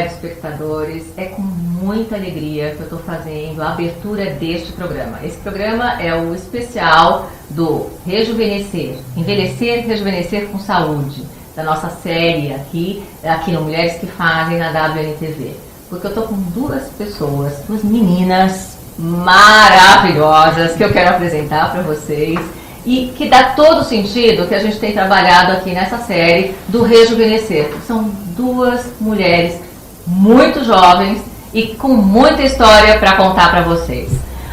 telespectadores, é com muita alegria que eu estou fazendo a abertura deste programa. Esse programa é o especial do Rejuvenescer, Envelhecer, Rejuvenescer com Saúde, da nossa série aqui no Mulheres que Fazem na WNTV. Porque eu estou com duas pessoas, duas meninas maravilhosas que eu quero apresentar para vocês e que dá todo o sentido que a gente tem trabalhado aqui nessa série do Rejuvenescer. São duas mulheres muito jovens e com muita história para contar para vocês.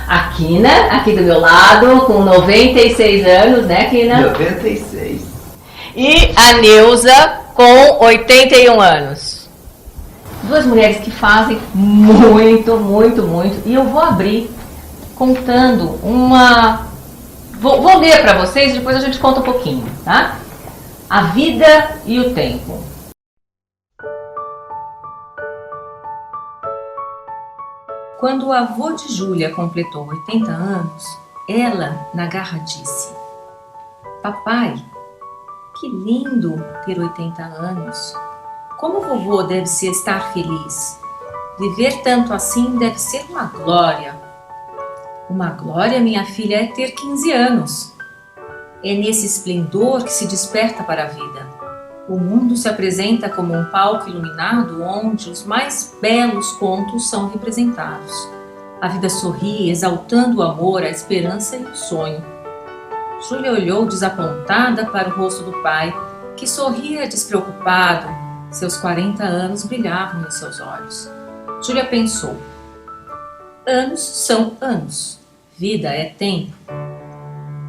A Kina, aqui do meu lado, com 96 anos, né, Kina? 96. E a Neuza, com 81 anos. Duas mulheres que fazem muito, muito, muito. E eu vou abrir contando uma... Vou ler para vocês, depois a gente conta um pouquinho, tá? A vida e o tempo. Quando o avô de Júlia completou 80 anos, ela, na garra, disse: "Papai, que lindo ter 80 anos. Como vovô deve se estar feliz. Viver tanto assim deve ser uma glória." "Uma glória, minha filha, é ter 15 anos. É nesse esplendor que se desperta para a vida. O mundo se apresenta como um palco iluminado onde os mais belos contos são representados. A vida sorri, exaltando o amor, a esperança e o sonho." Júlia olhou desapontada para o rosto do pai, que sorria despreocupado. Seus 40 anos brilhavam em seus olhos. Júlia pensou: anos são anos. Vida é tempo.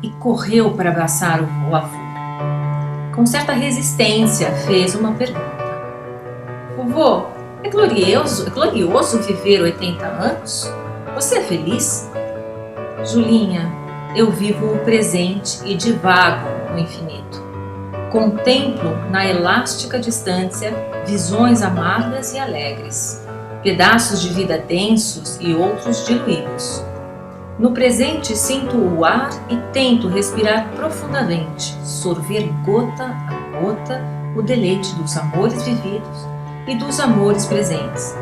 E correu para abraçar o avô. Com certa resistência, fez uma pergunta: "Vovô, é glorioso viver 80 anos? Você é feliz?" "Julinha, eu vivo o presente e divago no infinito. Contemplo na elástica distância visões amargas e alegres, pedaços de vida densos e outros diluídos. No presente sinto o ar e tento respirar profundamente, sorver gota a gota o deleite dos amores vividos e dos amores presentes,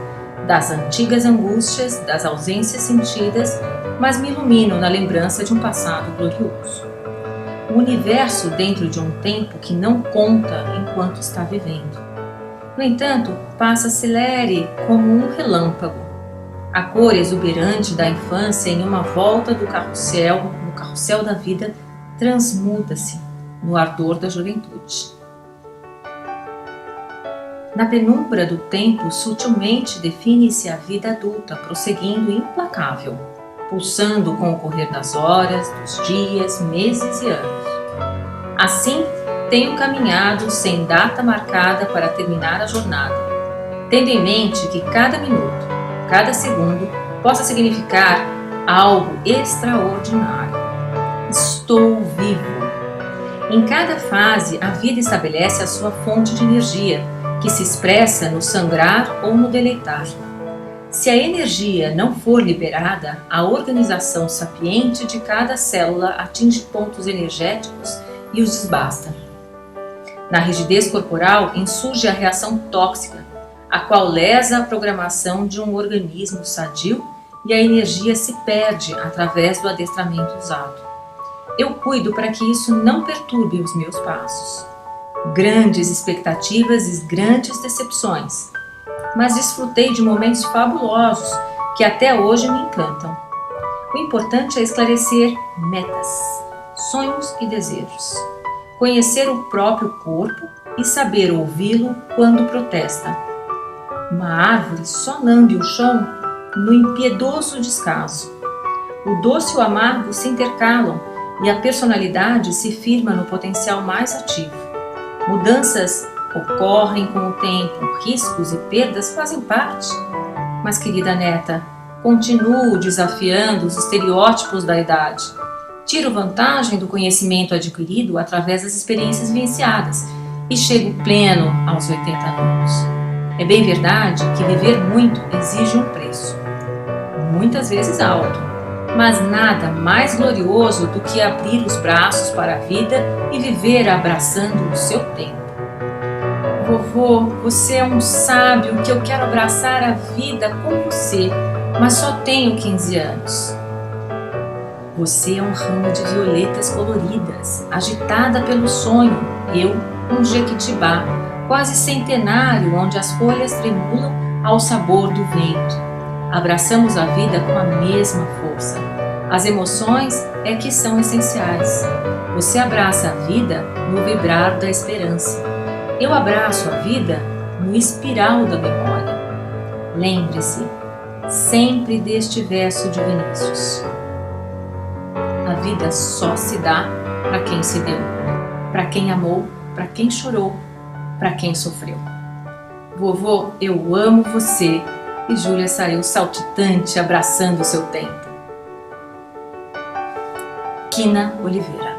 das antigas angústias, das ausências sentidas, mas me ilumino na lembrança de um passado glorioso. O universo dentro de um tempo que não conta enquanto está vivendo. No entanto, passa celere como um relâmpago. A cor exuberante da infância em uma volta do carrossel, no carrossel da vida, transmuda-se no ardor da juventude. Na penumbra do tempo, sutilmente define-se a vida adulta, prosseguindo implacável, pulsando com o correr das horas, dos dias, meses e anos. Assim, tenho caminhado sem data marcada para terminar a jornada, tendo em mente que cada minuto, cada segundo, possa significar algo extraordinário. Estou vivo. Em cada fase, a vida estabelece a sua fonte de energia, que se expressa no sangrar ou no deleitar. Se a energia não for liberada, a organização sapiente de cada célula atinge pontos energéticos e os desbasta. Na rigidez corporal insurge a reação tóxica, a qual lesa a programação de um organismo sadio e a energia se perde através do adestramento usado. Eu cuido para que isso não perturbe os meus passos. Grandes expectativas e grandes decepções, mas desfrutei de momentos fabulosos que até hoje me encantam. O importante é esclarecer metas, sonhos e desejos, conhecer o próprio corpo e saber ouvi-lo quando protesta. Uma árvore só lambe o chão no impiedoso descaso. O doce e o amargo se intercalam e a personalidade se firma no potencial mais ativo. Mudanças ocorrem com o tempo, riscos e perdas fazem parte. Mas, querida neta, continuo desafiando os estereótipos da idade. Tiro vantagem do conhecimento adquirido através das experiências vivenciadas e chego pleno aos 80 anos. É bem verdade que viver muito exige um preço, muitas vezes alto, mas nada mais glorioso do que abrir os braços para a vida e viver abraçando o seu tempo. Vovô, você é um sábio que eu quero abraçar a vida com você, mas só tenho 15 anos. Você é um ramo de violetas coloridas, agitada pelo sonho. Eu, um jequitibá, quase centenário, onde as folhas tremulam ao sabor do vento. Abraçamos a vida com a mesma força. As emoções é que são essenciais. Você abraça a vida no vibrar da esperança. Eu abraço a vida no espiral da memória. Lembre-se sempre deste verso de Vinícius. A vida só se dá para quem se deu, para quem amou, para quem chorou, para quem sofreu. Vovô, eu amo você. E Júlia saiu saltitante, abraçando o seu tempo. Quina Oliveira.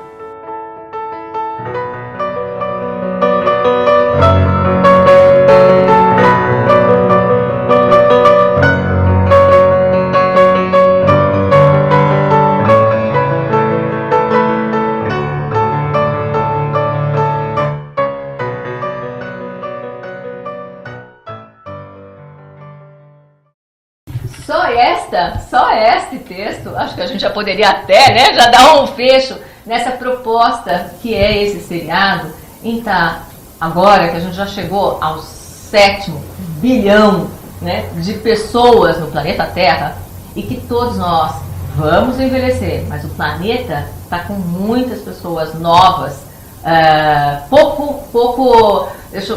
Só este texto, acho que a gente já poderia até, né, já dar um fecho nessa proposta que é esse seriado, em tá, agora que a gente já chegou ao 7º bilhão, né, de pessoas no planeta Terra, e que todos nós vamos envelhecer, mas o planeta está com muitas pessoas novas,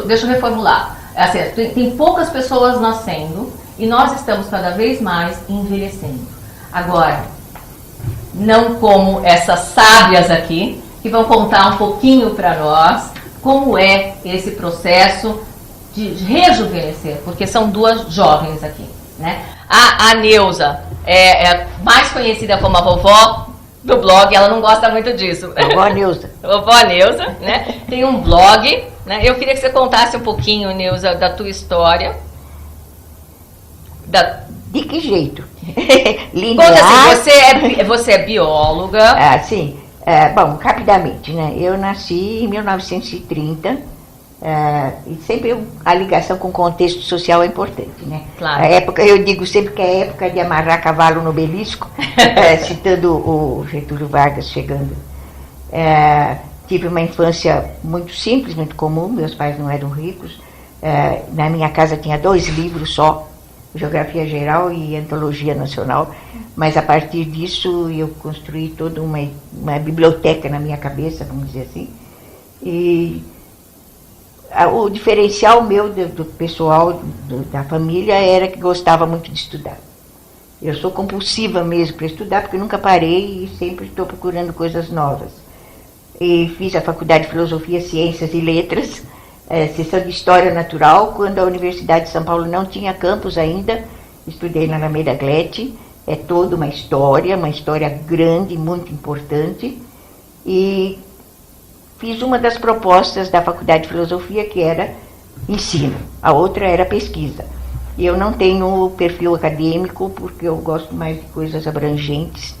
deixa eu reformular, assim, tem poucas pessoas nascendo, e nós estamos cada vez mais envelhecendo. Agora, não como essas sábias aqui, que vão contar um pouquinho para nós como é esse processo de rejuvenescer, porque são duas jovens aqui, né? A Neuza é mais conhecida como a vovó do blog, ela não gosta muito disso. Vovó Neuza. Vovó Neuza, né? Tem um blog, né? Eu queria que você contasse um pouquinho, Neuza, da tua história. De que jeito? Conta assim, você é bióloga. Ah, sim. Bom, rapidamente, né? Eu nasci em 1930 e sempre a ligação com o contexto social é importante, né? Claro. A época, eu digo sempre que é a época de amarrar cavalo no obelisco, citando o Getúlio Vargas chegando. Tive uma infância muito simples, muito comum, meus pais não eram ricos. Na minha casa tinha 2 livros só, Geografia Geral e Antologia Nacional, mas a partir disso eu construí toda uma biblioteca na minha cabeça, vamos dizer assim. E o diferencial meu do pessoal, da família, era que gostava muito de estudar. Eu sou compulsiva mesmo para estudar, porque nunca parei e sempre estou procurando coisas novas. E fiz a Faculdade de Filosofia, Ciências e Letras, seção de História Natural, quando a Universidade de São Paulo não tinha campus ainda. Estudei na Alameda Glete, é toda uma história grande, muito importante, e fiz uma das propostas da Faculdade de Filosofia, que era ensino, a outra era pesquisa. E eu não tenho perfil acadêmico, porque eu gosto mais de coisas abrangentes.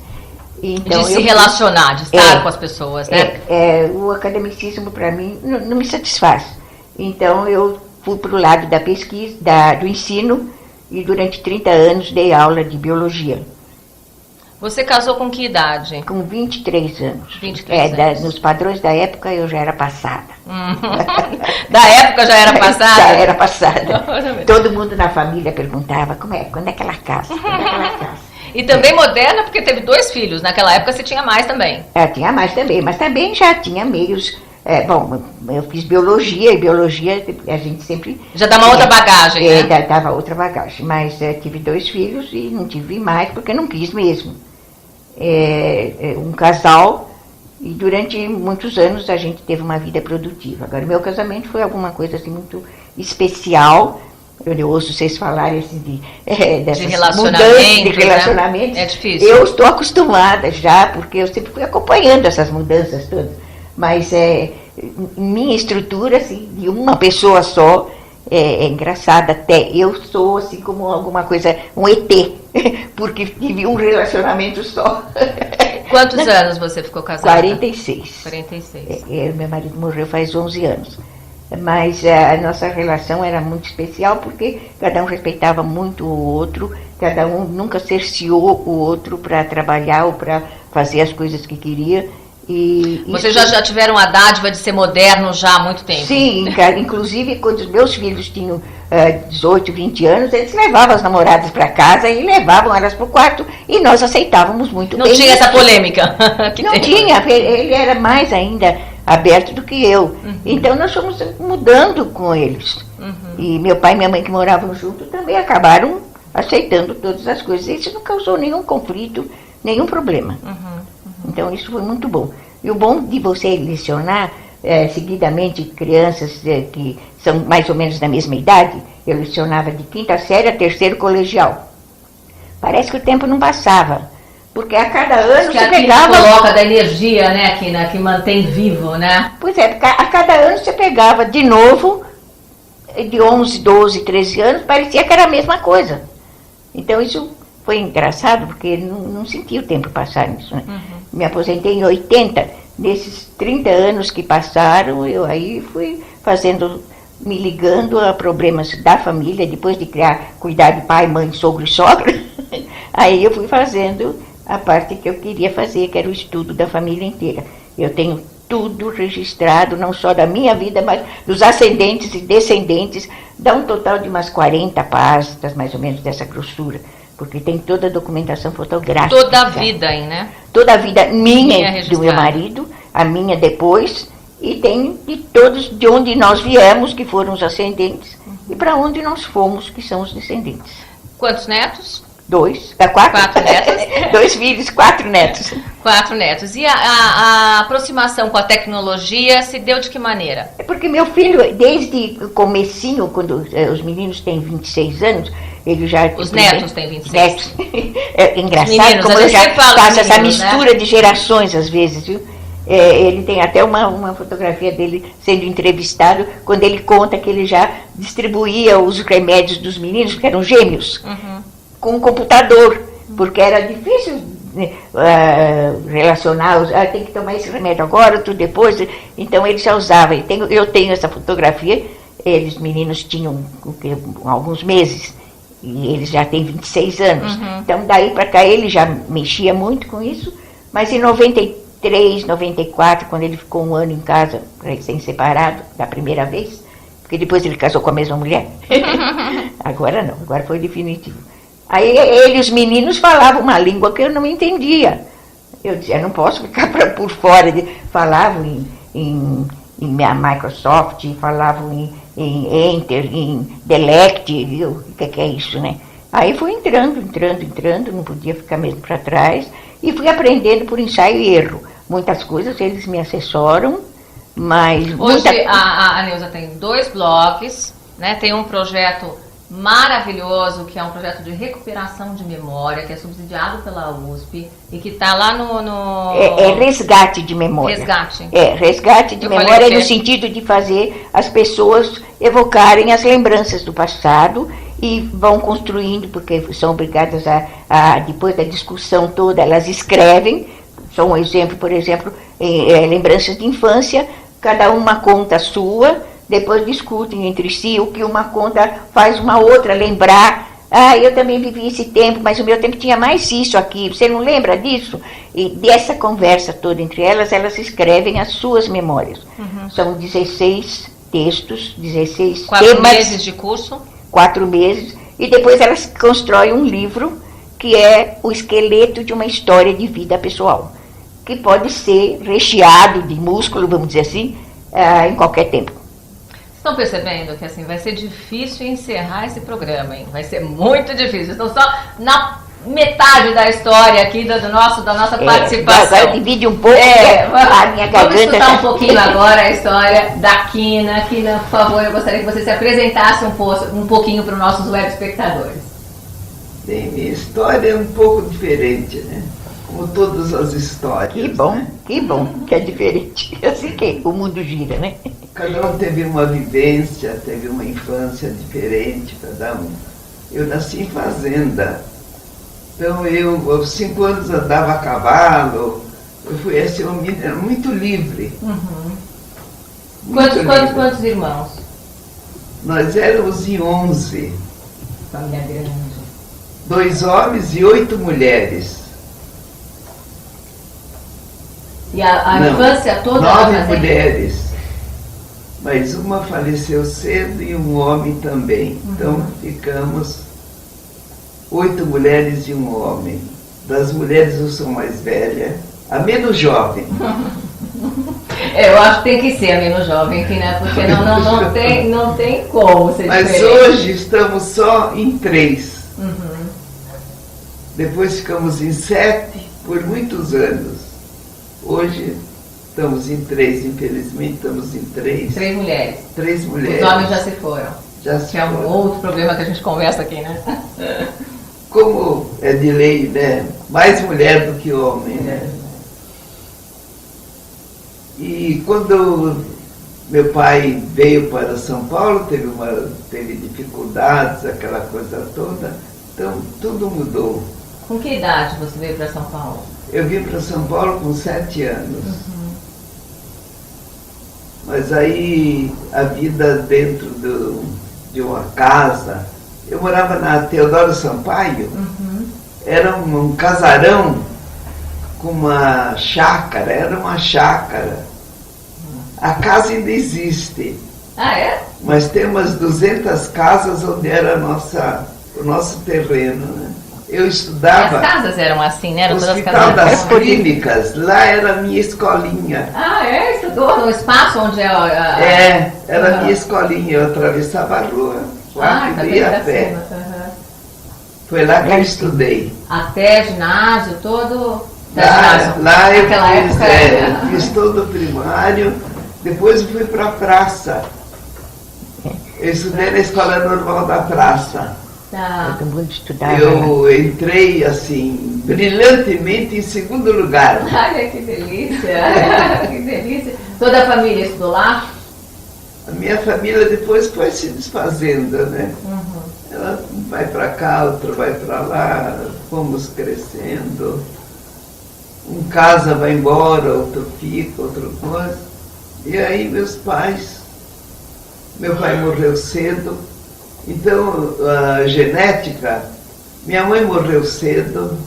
Então, de se relacionar, de estar com as pessoas, né? O academicismo, para mim, não me satisfaz. Então, eu fui para o lado da pesquisa, do ensino, e durante 30 anos dei aula de biologia. Você casou com que idade? Com 23 anos. 23 anos. Nos padrões da época eu já era passada. Da época já era passada? Já era passada. Todo mundo na família perguntava, quando é que ela casa? E também moderna, porque teve 2 filhos. Naquela época você tinha mais também. Tinha mais também, mas também já tinha meios. Bom, eu fiz biologia, e biologia a gente sempre... Já dá uma outra bagagem, né? Dava outra bagagem, mas tive 2 filhos e não tive mais, porque não quis mesmo. Um casal, e durante muitos anos a gente teve uma vida produtiva. Agora, meu casamento foi alguma coisa assim muito especial. Eu ouço vocês falarem assim dessas mudanças de relacionamentos. Né? É difícil. Eu estou acostumada já, porque eu sempre fui acompanhando essas mudanças todas. Mas minha estrutura, assim, de uma pessoa só, é engraçada até. Eu sou assim como alguma coisa, um ET, porque tive um relacionamento só. Quantos anos você ficou casada? 46. 46. Meu marido morreu faz 11 anos. mas a nossa relação era muito especial porque cada um respeitava muito o outro, cada um nunca cerceou o outro para trabalhar ou para fazer as coisas que queria. E vocês já tiveram a dádiva de ser moderno já há muito tempo? Sim, inclusive quando os meus filhos tinham 18, 20 anos, eles levavam as namoradas para casa e levavam elas para o quarto e nós aceitávamos muito bem. Não tinha essa polêmica? Não tinha, ele era mais ainda aberto do que eu. Então nós fomos mudando com eles. E meu pai e minha mãe que moravam junto também acabaram aceitando todas as coisas. Isso não causou nenhum conflito, nenhum problema. Então isso foi muito bom. E o bom de você lecionar seguidamente crianças que são mais ou menos da mesma idade, eu lecionava de 5ª série a 3º colegial. Parece que o tempo não passava, porque a cada ano que você aqui pegava... coloca da energia, né, que mantém vivo, né? Pois é, a cada ano você pegava de novo, de 11, 12, 13 anos, parecia que era a mesma coisa. Então isso foi engraçado, porque não sentia o tempo passar nisso, né? Me aposentei em 80, nesses 30 anos que passaram, eu aí fui me ligando a problemas da família, depois de cuidar de pai, mãe, sogro e sogra, aí eu fui fazendo a parte que eu queria fazer, que era o estudo da família inteira. Eu tenho tudo registrado, não só da minha vida, mas dos ascendentes e descendentes, dá um total de umas 40 pastas, mais ou menos, dessa grossura. Porque tem toda a documentação fotográfica. Toda a vida aí, né? Toda a vida minha do meu marido, a minha depois, e tem de todos de onde nós viemos, que foram os ascendentes, e para onde nós fomos, que são os descendentes. Quantos netos? 4 netos. 2 filhos, 4 netos. 4 netos. E a aproximação com a tecnologia se deu de que maneira? É porque meu filho, desde o comecinho, quando os meninos têm 26 anos, ele já... Os netos têm 26. Netos. É engraçado meninos, como eu já faço essa meninos, mistura, né? De gerações, às vezes, viu? Ele tem até uma fotografia dele sendo entrevistado, quando ele conta que ele já distribuía os remédios dos meninos, que eram gêmeos, com um computador, porque era difícil relacionar, tem que tomar esse remédio agora, outro depois, então ele já usava. Eu tenho essa fotografia, os meninos tinham alguns meses, e eles já têm 26 anos, então daí para cá ele já mexia muito com isso, mas em 93, 94, quando ele ficou um ano em casa, recém-separado, da primeira vez, porque depois ele casou com a mesma mulher, agora não, agora foi definitivo. Aí os meninos falavam uma língua que eu não entendia. Eu dizia, não posso ficar por fora. Falavam em Microsoft, falavam em Enter, em Delect, viu? O que é isso, né? Aí fui entrando, não podia ficar mesmo para trás, e fui aprendendo por ensaio e erro. Muitas coisas eles me assessoram, mas... Hoje a Neuza tem 2 blogs, né? Tem um projeto maravilhoso, que é um projeto de recuperação de memória, que é subsidiado pela USP e que está lá no... É resgate de memória. Resgate. Resgate de memória no sentido de fazer as pessoas evocarem as lembranças do passado e vão construindo, porque são obrigadas depois da discussão toda, elas escrevem. Só um exemplo, por exemplo, lembranças de infância, cada uma conta a sua, depois discutem entre si, o que uma conta faz uma outra lembrar. Eu também vivi esse tempo, mas o meu tempo tinha mais isso aqui, você não lembra disso? E dessa conversa toda entre elas escrevem as suas memórias. São 16 textos, 16 4 temas. 4 meses de curso? 4 meses, e depois elas constroem um livro que é o esqueleto de uma história de vida pessoal, que pode ser recheado de músculo, vamos dizer assim, em qualquer tempo. Estão percebendo que assim vai ser difícil encerrar esse programa, hein? Vai ser muito difícil. Estão só na metade da história aqui da nossa participação. Agora divide um pouco a minha garganta. Vamos escutar um pouquinho agora a história da Quina. Quina, por favor, eu gostaria que você se apresentasse um pouquinho para os nossos web espectadores. Bem, minha história é um pouco diferente, né? Como todas as histórias. Que bom, né? Que bom que é diferente. Assim que o mundo gira, né? Cada um teve uma vivência, teve uma infância diferente, cada um. Eu nasci em fazenda. Então eu, aos 5 anos, andava a cavalo. Eu fui assim, uma menina muito livre. Muito linda. Quantos irmãos? Nós éramos em 11. Família grande. 2 homens e 8 mulheres. E a Não, infância toda 9 na fazenda? mulheres. Mas uma faleceu cedo e um homem também. Então ficamos 8 mulheres e um homem. Das mulheres eu sou mais velha, a menos jovem. Eu acho que tem que ser a menos jovem aqui, né? Porque não tem como ser Mas diferente. hoje estamos só em 3. Depois ficamos em 7 por muitos anos. Hoje estamos em 3, infelizmente estamos em 3. 3 mulheres. 3 mulheres. Os homens já se foram. Já se Que é um foram. outro problema que a gente conversa aqui, né? Como é de lei, né? Mais mulher do que homem, né? E quando meu pai veio para São Paulo, teve dificuldades, aquela coisa toda, então tudo mudou. Com que idade você veio para São Paulo? Eu vim para São Paulo com 7 anos. Mas aí a vida dentro de uma casa, eu morava na Teodoro Sampaio, era um casarão com uma chácara, era uma chácara. A casa ainda existe, Ah, é? mas tem umas 200 casas onde era o nosso terreno, né? Eu As estudava casas eram assim, né? Eram no todas Hospital das casas. Clínicas, lá era a minha escolinha. Ah, é? Estudou no espaço onde é a... Era a minha escolinha, eu atravessava a rua, lá tá que bem ia pra a pé. cima. Foi lá que eu estudei. Até ginásio, todo... Lá eu Naquela fiz, época... fiz todo o primário, depois eu fui para a praça. Eu estudei na Escola Normal da Praça. Tá. Todo mundo estudava. Eu entrei assim, brilhantemente em segundo lugar. Ai, que delícia! Que delícia! Toda a família estudou lá? A minha família depois foi se desfazendo, né? Ela vai para cá, outro vai para lá, fomos crescendo. Um casa vai embora, outro fica, outro coisa. E aí meu pai morreu cedo, então a genética, minha mãe morreu cedo.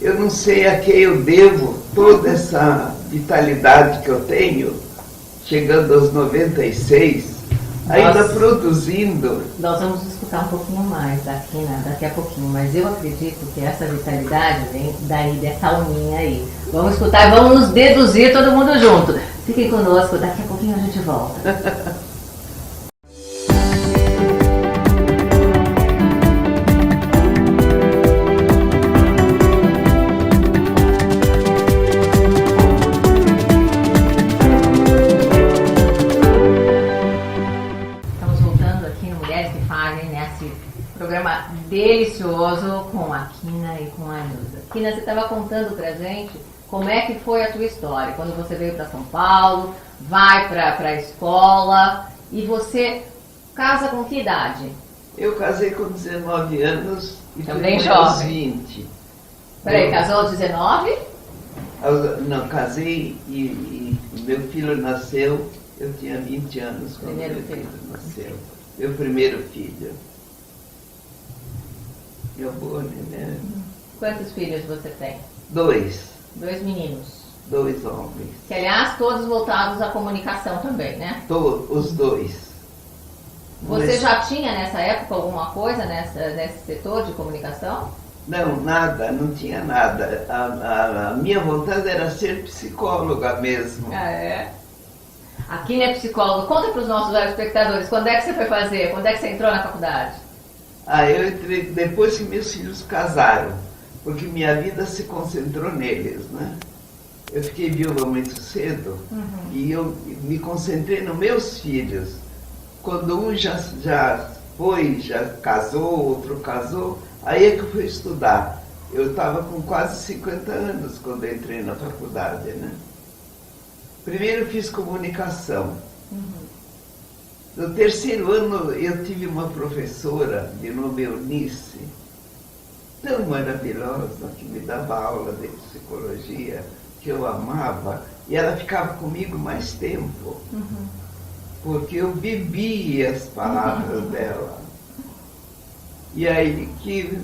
Eu não sei a quem eu devo toda essa vitalidade que eu tenho, chegando aos 96, ainda produzindo. Nós vamos escutar um pouquinho mais daqui a pouquinho, mas eu acredito que essa vitalidade vem daí, dessa alminha aí. Vamos escutar e vamos nos deduzir todo mundo junto. Fiquem conosco, daqui a pouquinho a gente volta. Estamos voltando aqui no Mulheres que Fazem, nesse programa delicioso com a Quina e com a Nilza. Quina, você estava contando pra gente como é que foi a tua história, quando você veio para São Paulo, vai para a escola e você casa com que idade? Eu casei com 19 anos e Também fui aos jovem. 20. Peraí, casou aos 19? Não, casei e meu filho nasceu, eu tinha 20 anos quando Primeiro meu filho. filho nasceu. Meu primeiro filho. Meu boa, né? Quantos filhos você tem? 2 meninos. 2 homens. Que, aliás, todos voltados à comunicação também, né? Os 2. Você já tinha nessa época alguma coisa nesse setor de comunicação? Não, nada, não tinha nada. A minha vontade era ser psicóloga mesmo. Ah, é? A Quina é psicóloga. Conta para os nossos espectadores, quando é que você foi fazer? Quando é que você entrou na faculdade? Eu entrei depois que meus filhos casaram, porque minha vida se concentrou neles, né? Eu fiquei viúva muito cedo e eu me concentrei nos meus filhos. Quando um já casou, outro casou, aí é que eu fui estudar. Eu estava com quase 50 anos quando eu entrei na faculdade, né? Primeiro fiz comunicação. No terceiro ano eu tive uma professora de nome Eunice, tão maravilhosa, que me dava aula de psicologia, que eu amava, E ela ficava comigo mais tempo, porque eu bebia as palavras dela. E aí que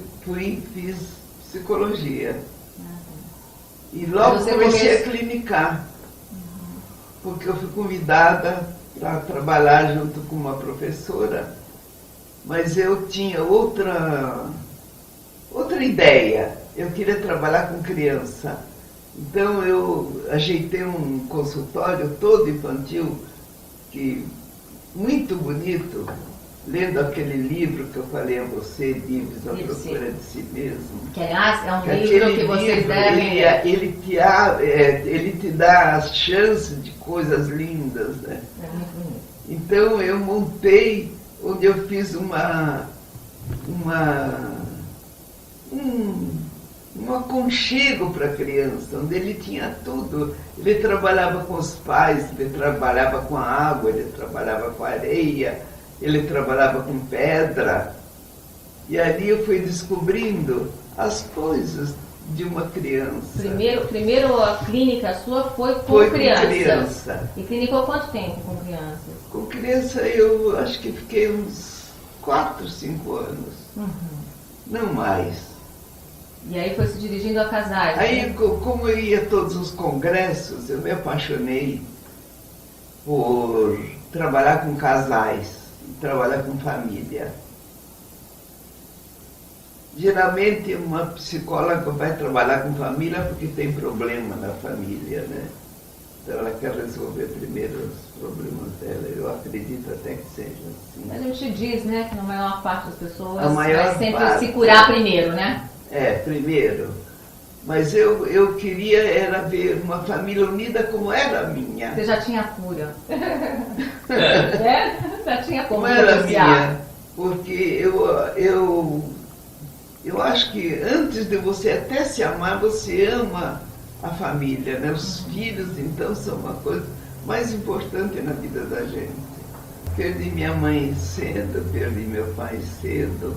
fiz psicologia. E logo comecei a clinicar, porque eu fui convidada para trabalhar junto com uma professora, mas eu tinha outra ideia. Eu queria trabalhar com criança. Então eu ajeitei um consultório todo infantil, muito bonito, lendo aquele livro que eu falei a você, Livros à Procura de Si Mesmo. Que aliás é um livro que vocês devem... Ele te dá as chances de coisas lindas, né? É muito bonito. Então eu montei, onde eu fiz um aconchego para a criança, onde ele tinha tudo. Ele trabalhava com os pais, ele trabalhava com a água, ele trabalhava com a areia, ele trabalhava com pedra. E ali eu fui descobrindo as coisas de uma criança. Primeiro a clínica sua foi com criança. E clinicou quanto tempo com crianças? Com criança eu acho que fiquei uns 4, 5 anos. Não mais. E aí foi se dirigindo a casais. Aí, como eu ia a todos os congressos, eu me apaixonei por trabalhar com casais, trabalhar com família. Geralmente uma psicóloga vai trabalhar com família porque tem problema na família, né? Então ela quer resolver primeiro os problemas dela. Eu acredito até que seja assim. Mas a gente diz, né, que na maior parte das pessoas vai sempre se curar primeiro, né? Primeiro. Mas eu queria era ver uma família unida como era a minha. Você já tinha cura. Já tinha como era a minha. Porque eu acho que antes de você até se amar, você ama a família, né? Os filhos, então, são uma coisa mais importante na vida da gente. Perdi minha mãe cedo, perdi meu pai cedo.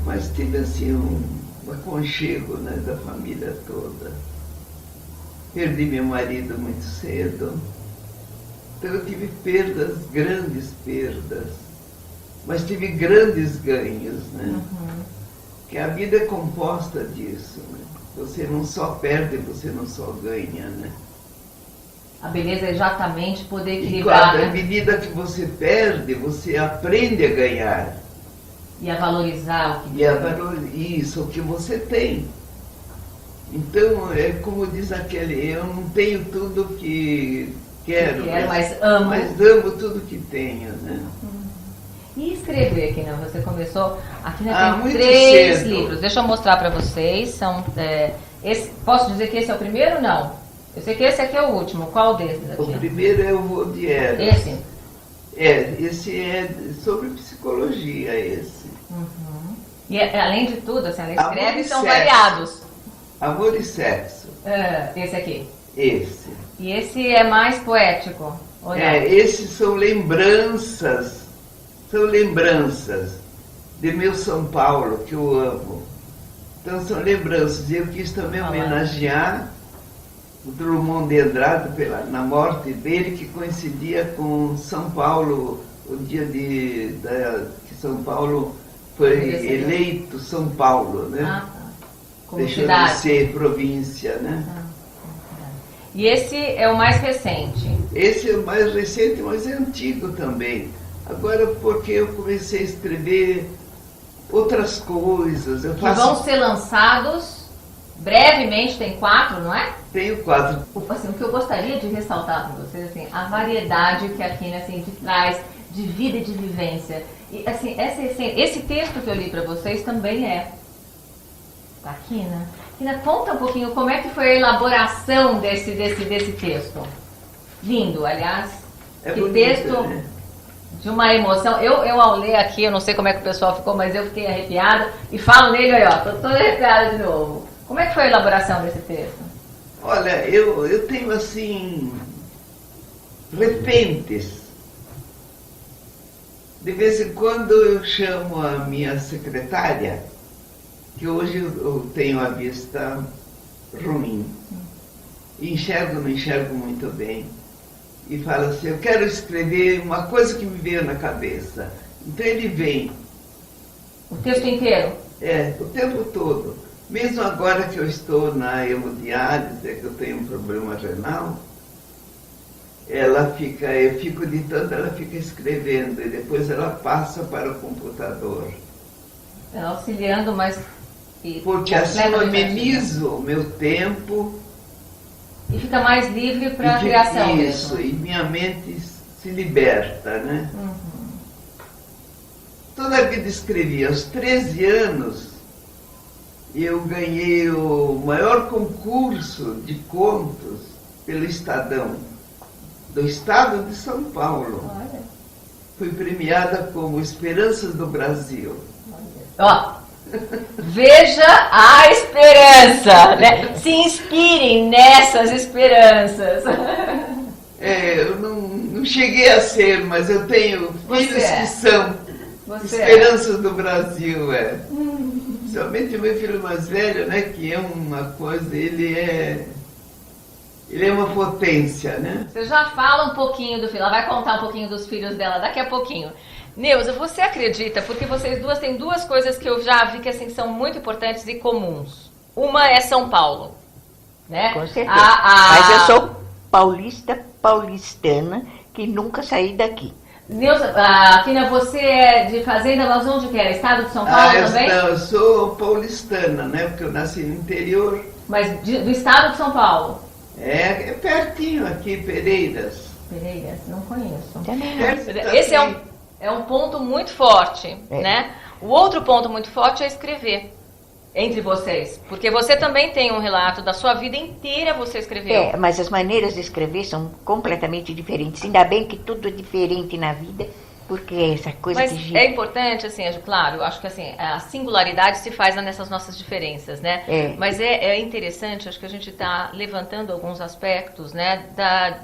Mas tive assim um aconchego, né, da família toda. Perdi meu marido muito cedo. Então eu tive perdas, grandes perdas. Mas tive grandes ganhos, né? Porque a vida é composta disso, né? Você não só perde, você não só ganha, né? A beleza é exatamente poder equilibrar, à medida que você perde, você aprende a ganhar. E a valorizar o que Isso, o que você tem. Então, é como diz aquele, eu não tenho tudo que quero, mas amo. Mas amo tudo que tenho, né? E escrever aqui, né? Você começou, aqui tem 3 livros. Deixa eu mostrar para vocês. São, posso dizer que esse é o primeiro ou não? Eu sei que esse aqui é o último. Qual desses aqui? O primeiro é o Voo de Eros. Esse? Esse é sobre psicologia, esse. E além de tudo, assim, ela escreve, são sexo. Variados. Amor e sexo. Esse aqui. Esse. E esse é mais poético? Ou não? Esses são lembranças. São lembranças de meu São Paulo, que eu amo. Então são lembranças. E eu quis também homenagear o Drummond de Andrade na morte dele, que coincidia com São Paulo, o dia que São Paulo foi eleito São Paulo, né? Deixou de ser província, né? E esse é o mais recente? Esse é o mais recente, mas é antigo também. Agora, porque eu comecei a escrever outras coisas. Que vão ser lançados brevemente, tem 4, não é? Tenho 4. Assim, o que eu gostaria de ressaltar para vocês, assim, a variedade que a Quina assim, traz de vida e de vivência. E, assim, esse texto que eu li para vocês também é da Quina. Quina, conta um pouquinho como é que foi a elaboração desse texto. Lindo, aliás. É que bonito, texto, né? De uma emoção. Eu ao ler aqui, eu não sei como é que o pessoal ficou, mas eu fiquei arrepiada. E falo nele, aí, ó, tô toda arrepiada de novo. Como é que foi a elaboração desse texto? Olha, eu tenho assim, repentes. De vez em quando eu chamo a minha secretária, que hoje eu tenho a vista ruim. enxergo, não enxergo muito bem. E fala assim, eu quero escrever uma coisa que me veio na cabeça. Então ele vem. O texto inteiro? O tempo todo. Mesmo agora que eu estou na hemodiálise, que eu tenho um problema renal, eu fico ditando, ela fica escrevendo, e depois ela passa para o computador. Auxiliando, mas... Porque assim eu amenizo o meu tempo. E fica mais livre para a criação mesmo. Isso, e minha mente se liberta, né? Toda a vida escrevi. Aos 13 anos, eu ganhei o maior concurso de contos pelo Estadão, do estado de São Paulo. Olha. Fui premiada como Esperanças do Brasil. Ó, veja a esperança, né? Se inspirem nessas esperanças. Eu não cheguei a ser, mas eu tenho filhos que são Esperanças do Brasil, Somente o meu filho mais velho, né, que é uma coisa, ele é uma potência, né? Você já fala um pouquinho do filho, ela vai contar um pouquinho dos filhos dela daqui a pouquinho. Neuza, você acredita, porque vocês duas têm duas coisas que eu já vi que assim, são muito importantes e comuns. Uma é São Paulo, né? Com certeza. Mas eu sou paulistana, que nunca saí daqui. Neuza, Tina, você é de Fazenda, mas onde que é? Estado de São Paulo também? Não, eu sou paulistana, né? Porque eu nasci no interior. Mas do estado de São Paulo? É pertinho aqui, Pereiras. Pereiras, não conheço. Esse é um ponto muito forte, né? O outro ponto muito forte é escrever entre vocês. Porque você também tem um relato da sua vida inteira, você escreveu. Mas as maneiras de escrever são completamente diferentes. Ainda bem que tudo é diferente na vida, porque essa coisa Mas que... é importante, assim, claro, eu acho que assim, a singularidade se faz nessas nossas diferenças, né? Mas é interessante, acho que a gente está levantando alguns aspectos, né,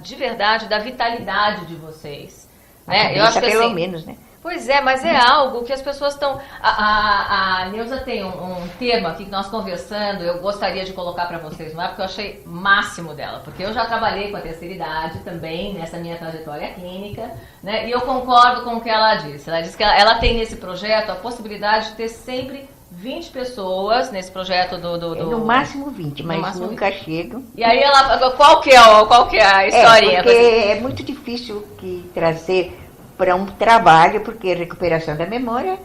de verdade, da vitalidade de vocês. Né? Eu acho que pelo assim, menos, né? Pois é, mas é algo que as pessoas estão... A Neuza tem um termo aqui que nós conversando, eu gostaria de colocar para vocês, não é? Porque eu achei máximo dela, porque eu já trabalhei com a terceira idade também, nessa minha trajetória clínica, né? E eu concordo com o que ela disse. Ela disse que ela tem nesse projeto a possibilidade de ter sempre 20 pessoas nesse projeto do... No máximo 20, mas máximo nunca 20. Chego. E aí ela... Qual que é a historinha? Porque é muito difícil trazer para um trabalho, porque a recuperação da memória,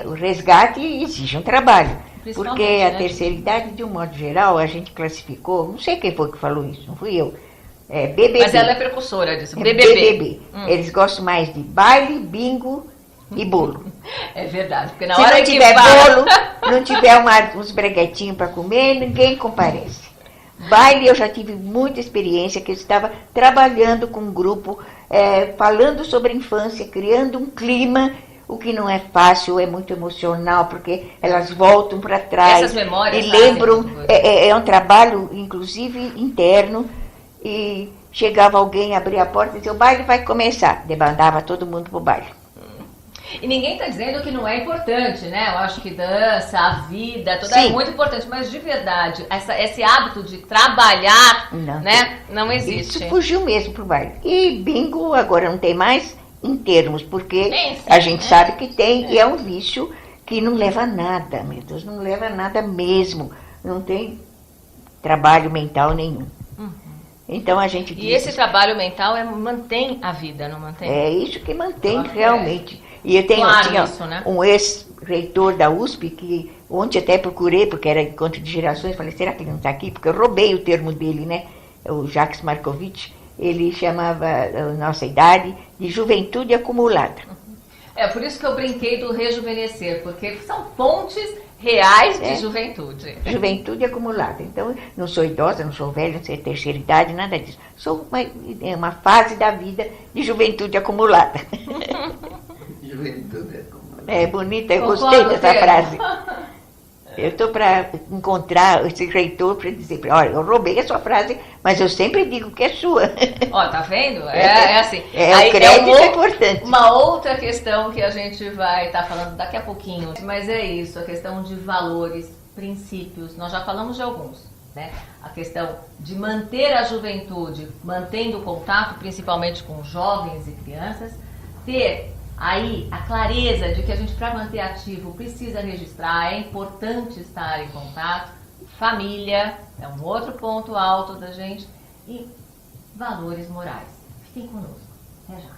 o resgate exige um trabalho. Porque a terceira idade, de um modo geral, a gente classificou, não sei quem foi que falou isso, não fui eu, BBB. Mas ela é precursora disso, BBB. Eles gostam mais de baile, bingo e bolo. É verdade, porque na Se hora não que tiver bolo, não tiver uns breguetinhos para comer, ninguém comparece. Baile, eu já tive muita experiência, que eu estava trabalhando com um grupo, falando sobre a infância, criando um clima, o que não é fácil, é muito emocional, porque elas voltam para trás. Essas memórias e lembram, é um trabalho, inclusive, interno, e chegava alguém, abria a porta e dizia, o baile vai começar. Debandava todo mundo para o baile. E ninguém está dizendo que não é importante, né? Eu acho que dança, a vida, tudo é muito importante, mas de verdade, esse hábito de trabalhar, né, não existe. Isso fugiu mesmo pro baile. E bingo agora não tem mais em termos, porque a gente sabe que tem, e é um vício que não leva a nada, meu Deus, não leva a nada mesmo. Não tem trabalho mental nenhum. Então a gente diz... E esse trabalho mental mantém a vida, não mantém? É isso que mantém realmente. E eu tinha um ex-reitor da USP, que ontem até procurei, porque era encontro de gerações, falei, será que ele não está aqui? Porque eu roubei o termo dele, né? O Jacques Markovitch, ele chamava a nossa idade de juventude acumulada. É por isso que eu brinquei do rejuvenescer, porque são fontes reais de juventude. Juventude acumulada. Então, não sou idosa, não sou velha, não sou terceira idade, nada disso. Sou uma fase da vida de juventude acumulada. Juventude acumulada. É bonita, eu gostei dessa frase. Eu estou para encontrar esse reitor para dizer, olha, eu roubei a sua frase, mas eu sempre digo que é sua. Ó, tá vendo? É assim. O crédito é importante. Uma outra questão que a gente vai estar falando daqui a pouquinho, mas é isso, a questão de valores, princípios. Nós já falamos de alguns, né? A questão de manter a juventude, mantendo o contato, principalmente com jovens e crianças, ter aí a clareza de que a gente, para manter ativo, precisa registrar, é importante estar em contato, família, é um outro ponto alto da gente, e valores morais. Fiquem conosco. Até já.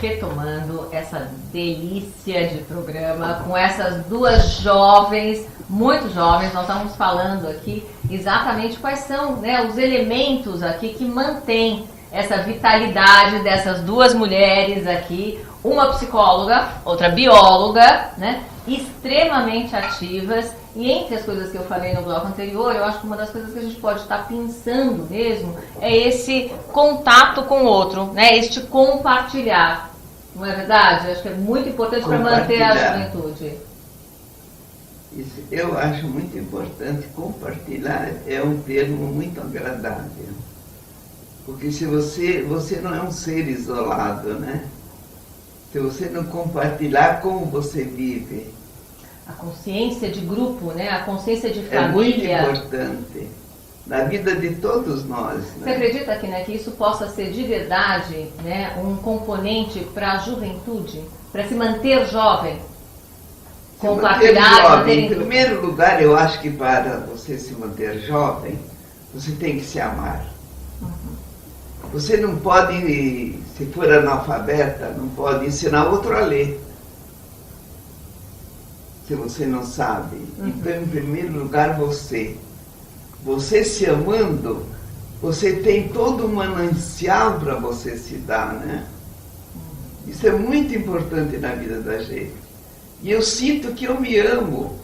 Retomando essa delícia de programa com essas duas jovens, muito jovens, nós estamos falando aqui exatamente quais são, né, os elementos aqui que mantêm essa vitalidade dessas duas mulheres aqui, uma psicóloga, outra bióloga, né, extremamente ativas. E entre as coisas que eu falei no bloco anterior, eu acho que uma das coisas que a gente pode estar pensando mesmo é esse contato com o outro, né, este compartilhar. Não é verdade? Eu acho que é muito importante para manter a juventude. Isso, eu acho muito importante. Compartilhar é um termo muito agradável. Porque se você não é um ser isolado, né? Se você não compartilhar como você vive. A consciência de grupo, né? A consciência de família. É muito importante na vida de todos nós. Né? Você acredita que isso possa ser de verdade, né, um componente para a juventude, para se manter jovem? Compartilhar, jovem. Em primeiro lugar, eu acho que para você se manter jovem, você tem que se amar. Uhum. Você não pode, se for analfabeta, não pode ensinar outro a ler. Se você não sabe. Uhum. Então, em primeiro lugar, você se amando, você tem todo um manancial para você se dar, né? Isso é muito importante na vida da gente. E eu sinto que eu me amo.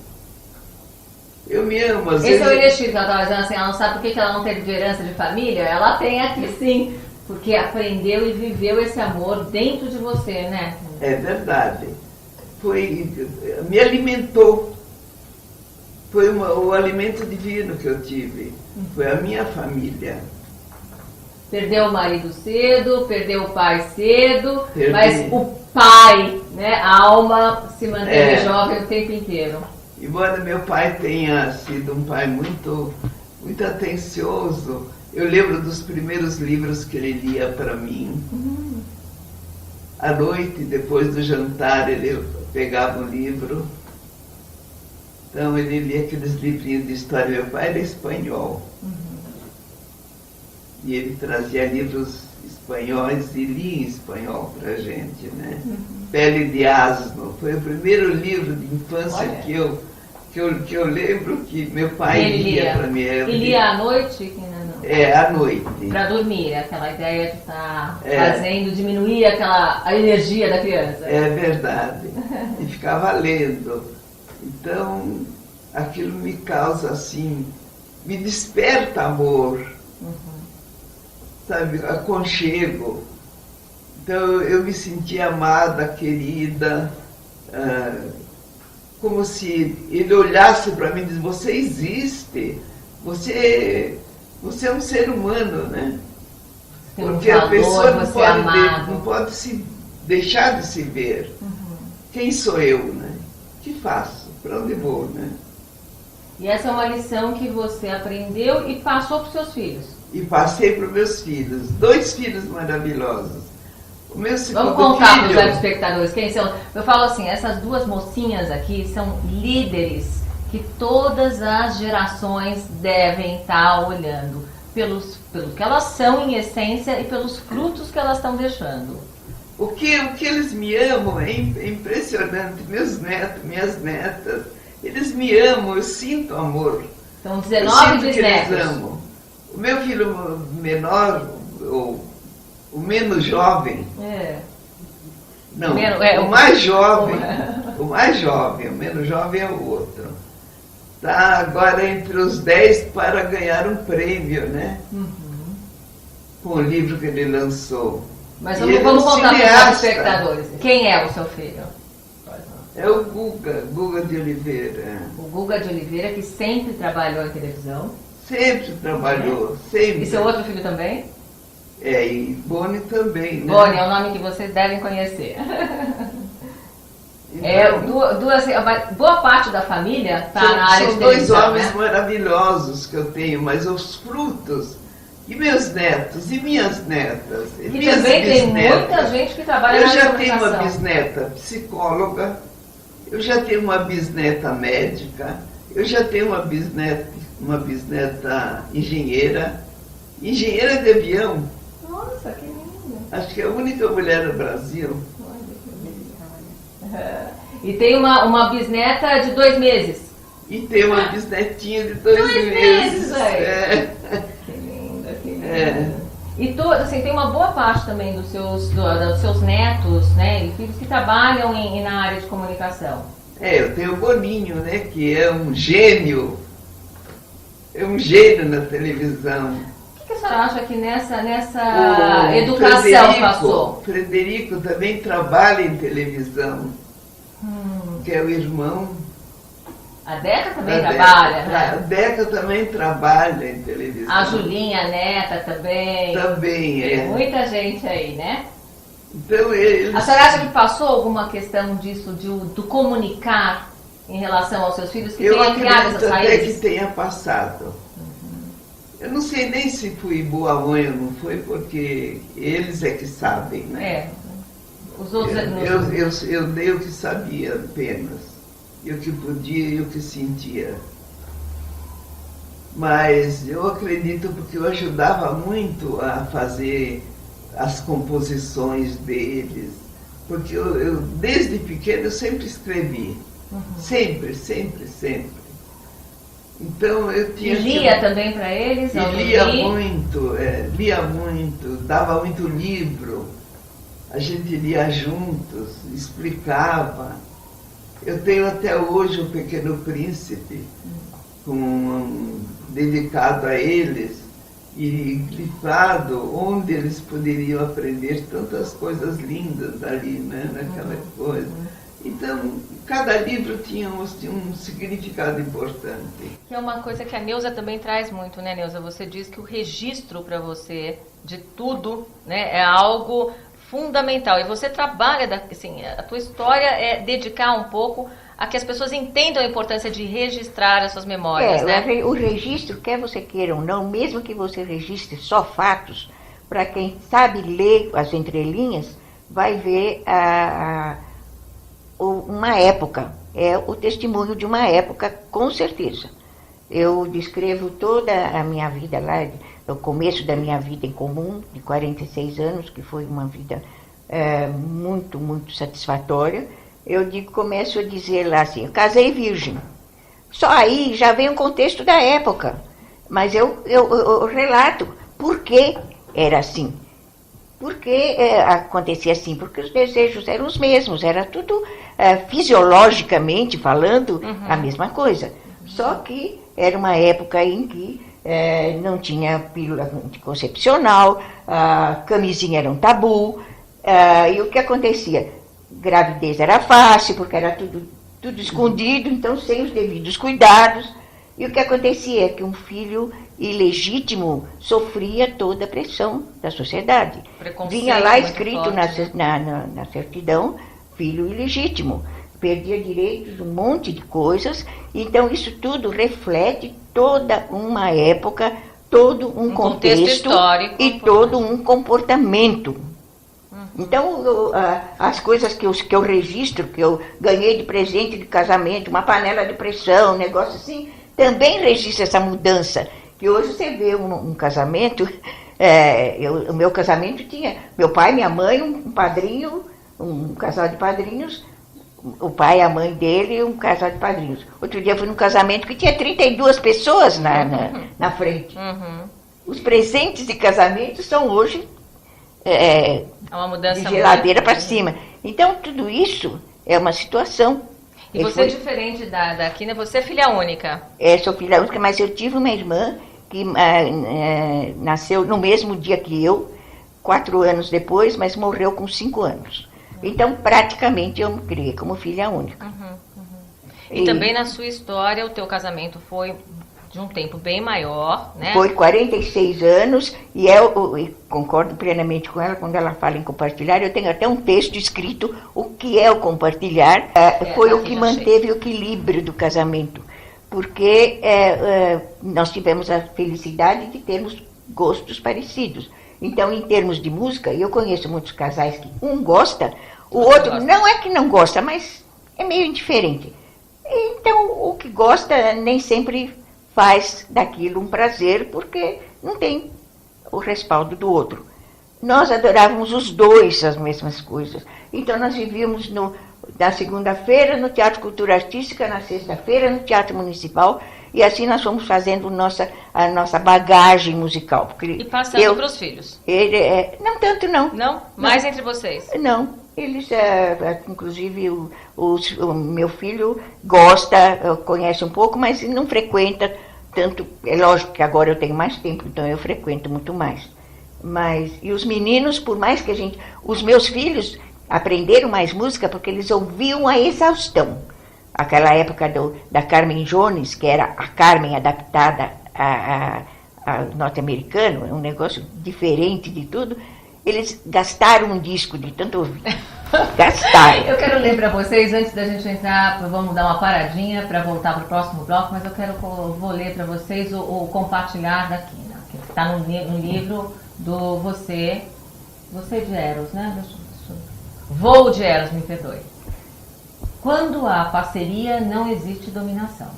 Eu me amo. Às vezes... Esse é o elixir que ela estava dizendo assim, ela não sabe por que ela não teve herança de família? Ela tem aqui sim, porque aprendeu e viveu esse amor dentro de você, né? É verdade. Me alimentou. Foi o alimento divino que eu tive. Foi a minha família. Perdeu o marido cedo, perdeu o pai cedo, mas o pai, né, a alma se manteve jovem o tempo inteiro. Embora meu pai tenha sido um pai muito, muito atencioso, eu lembro dos primeiros livros que ele lia para mim. À noite, depois do jantar, ele pegava um livro. Então ele lia aqueles livrinhos de história. Meu pai era espanhol. E ele trazia livros espanhóis e lia em espanhol para a gente, né? Pele de Asno. Foi o primeiro livro de infância que eu lembro que meu pai lia para mim. E lia à noite? À noite. Para dormir, aquela ideia de estar fazendo diminuir a energia da criança. É verdade. E ficava lendo. Então, aquilo me causa assim, me desperta amor, sabe, aconchego. Então, eu me sentia amada, querida, como se ele olhasse para mim e disse, você existe, você é um ser humano, né? Porque a pessoa não pode se deixar de se ver. Quem sou eu, né? O que faço? Para onde vou, né? E essa é uma lição que você aprendeu e passou para os seus filhos. E passei para os meus filhos. 2 filhos maravilhosos. O meu segundo Vamos contar para os filho... espectadores quem são. Eu falo assim, essas duas mocinhas aqui são líderes que todas as gerações devem estar olhando. Pelo que elas são em essência e pelos frutos que elas estão deixando. O que eles me amam é impressionante. Meus netos, minhas netas, eles me amam, eu sinto amor. São 19 bisnetos. Eles amam. O meu filho menor, o menos jovem, o mais jovem, o menos jovem é o outro. Está agora entre os 10 para ganhar um prêmio, né? Com o livro que ele lançou. Mas vamos contar para os espectadores. Quem é o seu filho? É o Guga de Oliveira. O Guga de Oliveira, que sempre trabalhou em televisão. Sempre trabalhou, sempre. E seu outro filho também? E Boni também, né? Boni é o nome que vocês devem conhecer. Então, Boa parte da família está na área de são dois televisão, homens né? maravilhosos que eu tenho, mas os frutos, e meus netos, e minhas netas, e E minhas também tem bisnetas. muita gente que trabalha Eu na já tenho uma comunicação. bisneta psicóloga, eu já tenho uma bisneta médica, eu já tenho uma bisneta engenheira de avião. Nossa, que lindo. Acho que é a única mulher no Brasil. E tem uma bisneta de 2 meses. E tem uma bisnetinha de 2 meses. velho. Que linda, que linda. E assim, tem uma boa parte também dos seus netos, né, e filhos que trabalham na área de comunicação. Eu tenho o Boninho, né, que é um gênio. É um gênio na televisão. O que a senhora acha que nessa educação passou? Frederico também trabalha em televisão, que é o irmão. A Deca também trabalha, A né? Deca também trabalha em televisão. A Julinha, a neta também. Também, Tem muita gente aí, né? Então eles... A senhora acha que passou alguma questão disso, do comunicar em relação aos seus filhos, que Eu tenha criado acredito essas até que raízes? tenha passado. Eu não sei nem se fui boa mãe ou não foi, porque eles é que sabem, né? Os outros... Eu dei o que sabia apenas. E o que podia e o que sentia. Mas eu acredito porque eu ajudava muito a fazer as composições deles. Porque eu desde pequeno, eu sempre escrevi. Sempre, sempre, sempre. Então eu tinha... E lia também para eles? E lia muito, dava muito livro. A gente lia juntos, explicava. Eu tenho até hoje o Pequeno Príncipe, dedicado a eles, e grifado onde eles poderiam aprender tantas coisas lindas ali, né, naquela coisa. Então, cada livro tinha um significado importante. Que é uma coisa que a Neuza também traz muito, né, Neuza? Você diz que o registro para você de tudo, né, é algo fundamental. E você trabalha, assim, a tua história é dedicar um pouco a que as pessoas entendam a importância de registrar as suas memórias, né? O registro, quer você queira ou não, mesmo que você registre só fatos, para quem sabe ler as entrelinhas, vai ver uma época, é o testemunho de uma época, com certeza. Eu descrevo toda a minha vida lá, o começo da minha vida em comum, de 46 anos, que foi uma vida muito, muito satisfatória. Começo a dizer lá assim, eu casei virgem. Só aí já vem o contexto da época. Mas eu relato por que era assim. Por que acontecia assim? Porque os desejos eram os mesmos, era tudo fisiologicamente falando a mesma coisa. Só que era uma época em que não tinha pílula anticoncepcional, a camisinha era um tabu, e o que acontecia? Gravidez era fácil, porque era tudo escondido, então sem os devidos cuidados. E o que acontecia é que um filho ilegítimo sofria toda a pressão da sociedade. Vinha lá escrito na certidão, filho ilegítimo. Perdia direitos, um monte de coisas. Então isso tudo reflete toda uma época, todo um contexto histórico e todo um comportamento. Então, as coisas que eu registro, que eu ganhei de presente de casamento, uma panela de pressão, um negócio assim, também registra essa mudança. Que hoje você vê um casamento, o meu casamento tinha meu pai, minha mãe, um padrinho, um casal de padrinhos, o pai e a mãe dele, um casal de padrinhos. Outro dia eu fui num casamento que tinha 32 pessoas na frente. Os presentes de casamento são hoje uma mudança de geladeira para cima. Então, tudo isso é uma situação. E você é diferente da Kina, você é filha única. Sou filha única, mas eu tive uma irmã que nasceu no mesmo dia que eu, 4 anos depois, mas morreu com 5 anos. Então, praticamente, eu me criei como filha única. E também na sua história, o teu casamento foi de um tempo bem maior, né? Foi 46 anos, e concordo plenamente com ela quando ela fala em compartilhar. Eu tenho até um texto escrito, o que é o compartilhar. Foi o que manteve o equilíbrio do casamento, porque nós tivemos a felicidade de termos gostos parecidos. Então, em termos de música, eu conheço muitos casais que um gosta, o outro não é que não gosta, mas é meio indiferente. Então, o que gosta nem sempre faz daquilo um prazer, porque não tem o respaldo do outro. Nós adorávamos os dois as mesmas coisas. Então, nós vivíamos na segunda-feira no Teatro Cultura Artística, na sexta-feira no Teatro Municipal, e assim nós fomos fazendo a nossa bagagem musical. E passando para os filhos? Não tanto, não. Não? Mais entre vocês? Não. Eles, inclusive, o meu filho gosta, conhece um pouco, mas não frequenta tanto. É lógico que agora eu tenho mais tempo, então eu frequento muito mais. E os meninos, por mais que os meus filhos aprenderam mais música porque eles ouviam a exaustão. Aquela época da Carmen Jones, que era a Carmen adaptada a norte-americano, um negócio diferente de tudo. Eles gastaram um disco de tanto ouvir. Gastaram. Eu quero ler para vocês, antes da gente entrar, vamos dar uma paradinha para voltar para o próximo bloco, mas vou ler para vocês o Compartilhar da Quina, que está no livro do Você de Eros, né? Voo de Eros, me perdoe. Quando há parceria, não existe dominação.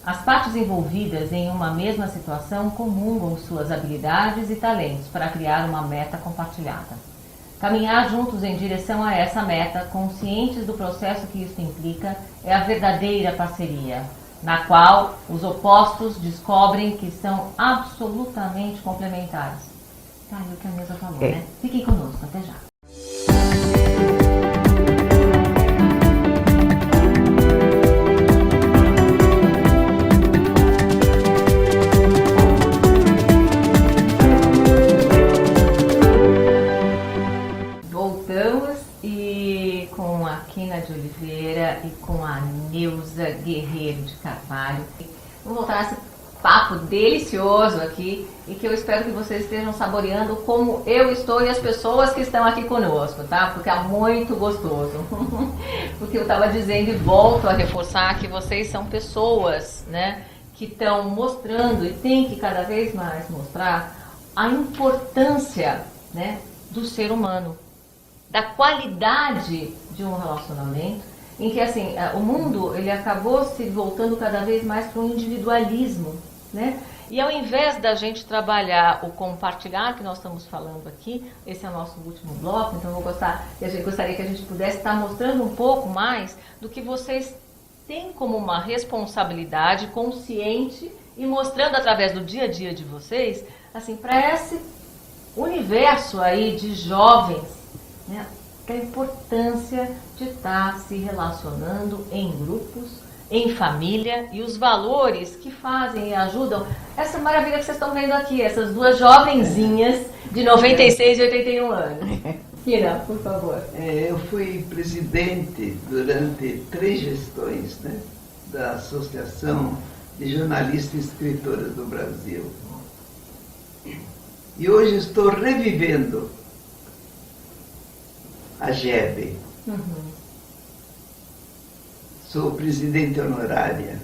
As partes envolvidas em uma mesma situação comungam suas habilidades e talentos para criar uma meta compartilhada. Caminhar juntos em direção a essa meta, conscientes do processo que isso implica, é a verdadeira parceria, na qual os opostos descobrem que são absolutamente complementares. Tá aí o que a Neuza falou, né? Fiquem conosco, até já. De Oliveira e com a Neuza Guerreiro de Carvalho. Vamos voltar a esse papo delicioso aqui e que eu espero que vocês estejam saboreando como eu estou e as pessoas que estão aqui conosco, tá? Porque é muito gostoso. Porque eu estava dizendo e volto a reforçar que vocês são pessoas, né, que estão mostrando e tem que cada vez mais mostrar a importância, né, do ser humano, da qualidade de um relacionamento, em que assim, o mundo ele acabou se voltando cada vez mais para um individualismo, né? E ao invés da gente trabalhar o compartilhar que nós estamos falando aqui, esse é o nosso último bloco, então eu gostaria que a gente pudesse estar mostrando um pouco mais do que vocês têm como uma responsabilidade consciente e mostrando através do dia a dia de vocês, assim, para esse universo aí de jovens, né, a importância de estar se relacionando em grupos, em família e os valores que fazem e ajudam essa maravilha que vocês estão vendo aqui, essas duas jovenzinhas de 96 e 81 anos. Kina, por favor. Eu fui presidente durante 3 gestões, né, da Associação de Jornalistas e Escritoras do Brasil. E hoje estou revivendo a GEB. Sou presidente honorária.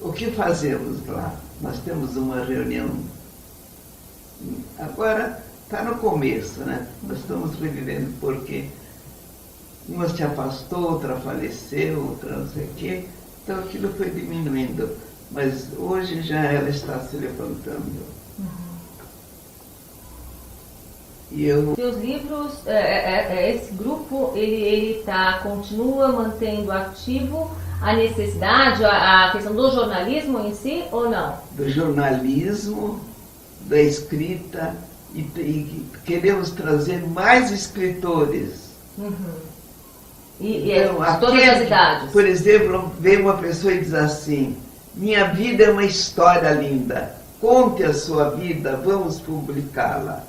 O que fazemos lá? Nós temos uma reunião. Agora está no começo, né? Nós estamos revivendo porque uma se afastou, outra faleceu, outra não sei o quê. Então aquilo foi diminuindo. Mas hoje já ela está se levantando. E os livros, esse grupo, ele continua mantendo ativo a necessidade, a questão do jornalismo em si, ou não? Do jornalismo, da escrita, e queremos trazer mais escritores. Então, todas as idades. Por exemplo, vem uma pessoa e diz assim: minha vida é uma história linda, conte a sua vida, vamos publicá-la.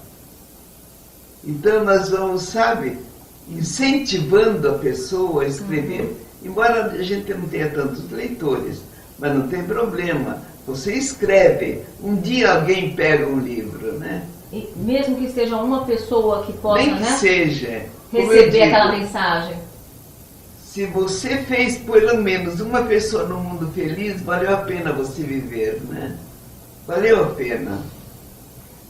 Então nós vamos, sabe, incentivando a pessoa a escrever. Embora a gente não tenha tantos leitores, Mas não tem problema. Você escreve. Um dia alguém pega um livro, né? E mesmo que seja uma pessoa que possa, Nem que né, seja. Como eu receber digo, aquela mensagem. se você fez pelo menos uma pessoa no mundo feliz, valeu a pena você viver, né? Valeu a pena.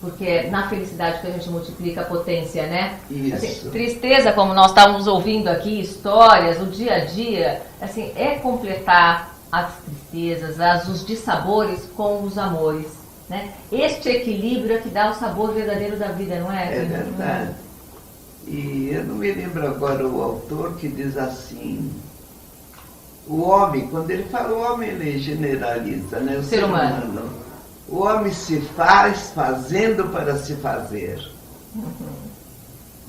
Porque é na felicidade que a gente multiplica a potência, né? Isso. Assim, tristeza, como nós estávamos ouvindo aqui, histórias, o dia a dia, assim, é completar as tristezas, os dissabores com os amores, né? Este equilíbrio é que dá o sabor verdadeiro da vida, não é? É verdade. E eu não me lembro agora o autor que diz assim, o homem, quando ele fala o homem, ele generaliza, né? O ser humano. O homem se faz fazendo para se fazer.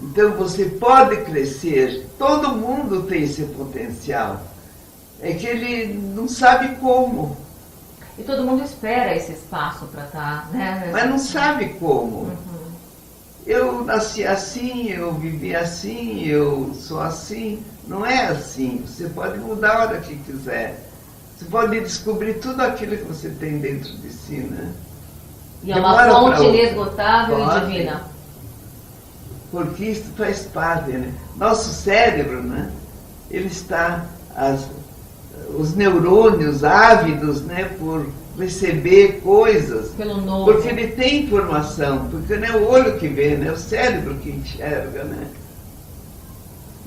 Então você pode crescer, todo mundo tem esse potencial. É que ele não sabe como. E todo mundo espera esse espaço para estar, né? Mas não sabe como. Eu nasci assim, eu vivi assim, eu sou assim. Não é assim. Você pode mudar a hora que quiser. Você pode descobrir tudo aquilo que você tem dentro de si, né? E é uma fonte inesgotável e divina. Porque isso faz parte, né? Nosso cérebro, né? Ele está... os neurônios ávidos, né, por receber coisas, pelo novo. Porque ele tem informação, porque não é o olho que vê, né, é o cérebro que enxerga, né?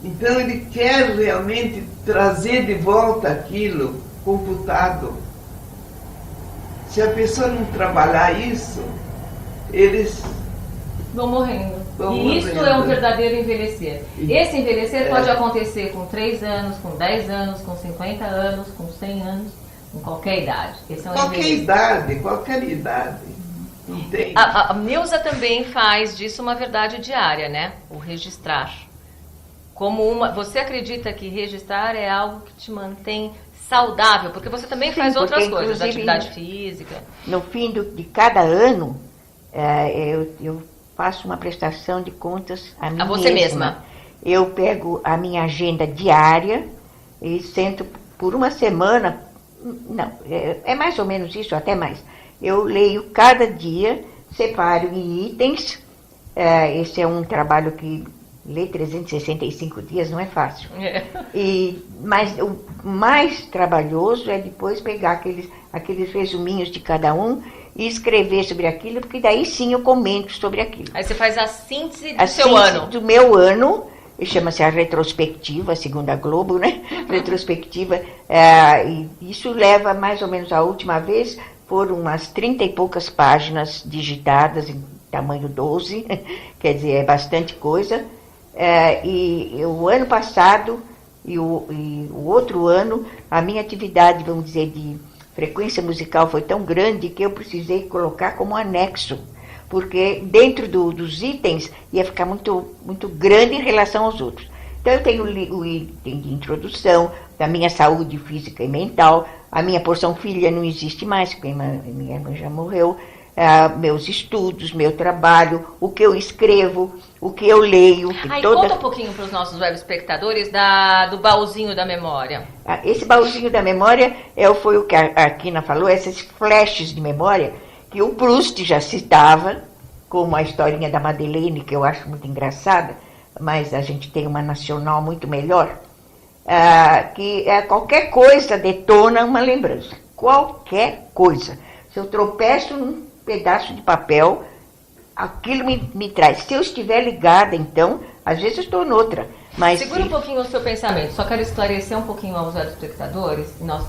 Então ele quer realmente trazer de volta aquilo computado. Se a pessoa não trabalhar isso, eles vão morrendo. Vão e isso morrendo. é um verdadeiro envelhecer. Esse envelhecer É. pode acontecer com 3 anos, com 10 anos, com 50 anos, com 100 anos, com qualquer idade. Esse é um envelhecer. Qualquer idade. Não tem. A Neuza também faz disso uma verdade diária, né? O registrar. Você acredita que registrar é algo que te mantém saudável? Porque você também faz outras coisas, atividade física. No fim de cada ano, eu faço uma prestação de contas a mim você mesma. Eu pego a minha agenda diária e sento por uma semana, não, é mais ou menos isso, até mais. Eu leio cada dia, separo em itens, esse é um trabalho que ler 365 dias não é fácil. Mas o mais trabalhoso é depois pegar aqueles resuminhos de cada um e escrever sobre aquilo, porque daí sim eu comento sobre aquilo. Aí você faz a síntese do seu ano. Do meu ano, chama-se a retrospectiva, segundo a Globo, né? Retrospectiva, e isso leva mais ou menos, a última vez, foram umas 30 e poucas páginas digitadas em tamanho 12, quer dizer, é bastante coisa. E o ano passado e o outro ano, a minha atividade, vamos dizer, de frequência musical foi tão grande que eu precisei colocar como anexo, porque dentro dos itens ia ficar muito, muito grande em relação aos outros. Então eu tenho o item de introdução da minha saúde física e mental, a minha porção filha não existe mais, porque minha irmã já morreu, meus estudos, meu trabalho, o que eu escrevo, o que eu leio. Conta um pouquinho para os nossos web espectadores do baúzinho da memória. Esse baúzinho da memória foi o que a Kina falou, esses flashes de memória, que o Proust já citava, como a historinha da Madeleine, que eu acho muito engraçada, mas a gente tem uma nacional muito melhor, que qualquer coisa detona uma lembrança. Qualquer coisa. Se eu tropeço num pedaço de papel, aquilo me traz. Se eu estiver ligada, então, às vezes eu estou noutra. Mas segura um pouquinho o seu pensamento. Só quero esclarecer um pouquinho aos espectadores.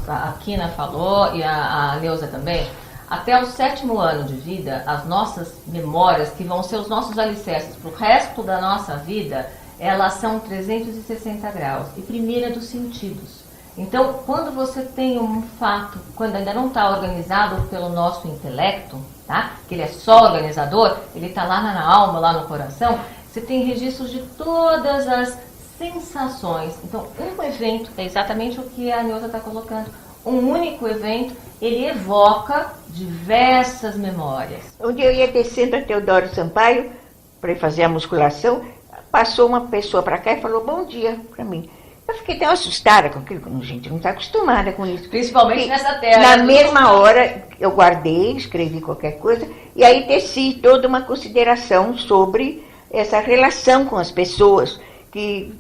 A Kina falou e a Neuza também. Até o 7º ano de vida, as nossas memórias, que vão ser os nossos alicerces para o resto da nossa vida, elas são 360 graus. E primeiro é dos sentidos. Então, quando você tem um fato, quando ainda não está organizado pelo nosso intelecto, tá? Que ele é só organizador, ele está lá na alma, lá no coração, você tem registros de todas as sensações. Então, um evento, é exatamente o que a Neuza está colocando, um único evento, ele evoca diversas memórias. Um dia eu ia descendo a Teodoro Sampaio para fazer a musculação, passou uma pessoa para cá e falou bom dia para mim. Eu fiquei tão assustada com aquilo, como a gente não está acostumada com isso. Principalmente E nessa terra. na mesma hora, eu guardei, escrevi qualquer coisa, e aí teci toda uma consideração sobre essa relação com as pessoas, que,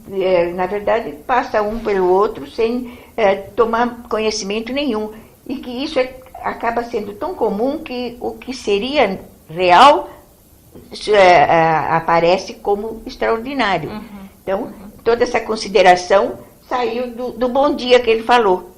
na verdade, passa um pelo outro sem tomar conhecimento nenhum. E que isso acaba sendo tão comum que o que seria real aparece como extraordinário. Então, toda essa consideração saiu do bom dia que ele falou.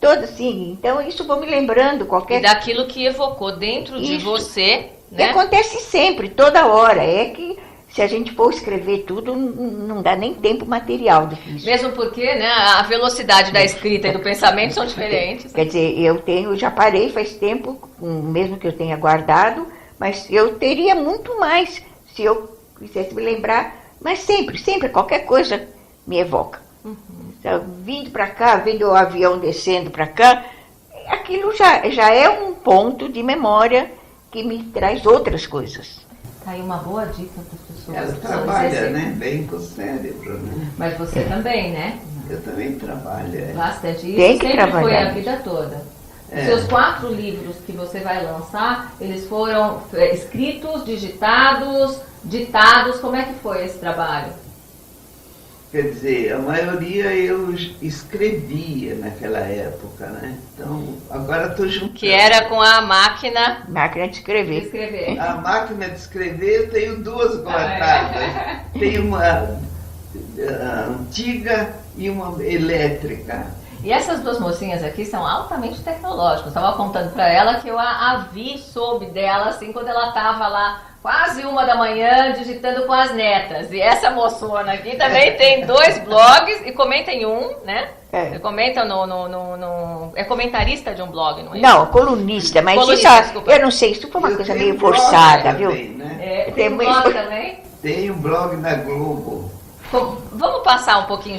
Todo assim, então isso vou me lembrando E daquilo que evocou dentro de você, E né? acontece sempre, toda hora. É que se a gente for escrever tudo, não dá nem tempo material do que isso. Mesmo porque, né, a velocidade da escrita e do pensamento são diferentes. Quer dizer, já parei faz tempo, mesmo que eu tenha guardado, mas eu teria muito mais se eu quisesse me lembrar. Mas sempre, qualquer coisa me evoca. Então, vindo para cá, vendo o avião descendo para cá, aquilo já é um ponto de memória que me traz outras coisas. Tá aí uma boa dica para as pessoas. Ela trabalha, né? Bem com o cérebro, né? Mas você também, né? Eu também trabalho. Bastante. Isso Tem que sempre trabalhar. foi a vida toda. Os seus 4 livros que você vai lançar, eles foram escritos, digitados, ditados. Como é que foi esse trabalho? Quer dizer, a maioria eu escrevia naquela época, né? Então, agora estou juntando. Que era com a máquina Máquina de de escrever. escrever. A máquina de escrever, eu tenho 2 guardadas. Tem uma antiga e uma elétrica. E essas 2 mocinhas aqui são altamente tecnológicas. Estava contando para ela que eu a vi, soube dela, assim, quando ela estava lá, quase 1 da manhã, digitando com as netas. E essa moçona aqui também tem 2 blogs e comenta em um, né? Comenta é comentarista de um blog, não é? Não, colunista, mas Colunista, isso, desculpa. eu não sei, isso foi uma Eu coisa tenho meio blog forçada, também, viu? né? Tem um blog também? Tem um blog na Globo. Vamos passar um pouquinho,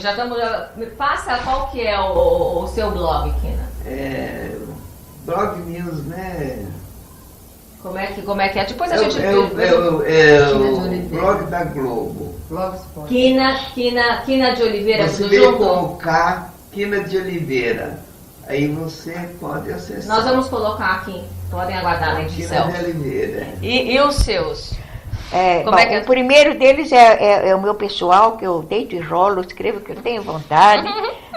me passa qual que é o seu blog, Kina. Blog News, né? Como é que é? Depois a gente... o blog da Globo. Quina de Oliveira, Você tudo vê junto? com o K, Quina de Oliveira. Aí você pode acessar. Nós vamos colocar aqui, podem aguardar na edição. Quina de Oliveira. E os seus? Bom, o primeiro deles é o meu pessoal, que eu deito e rolo, escrevo o que eu tenho vontade,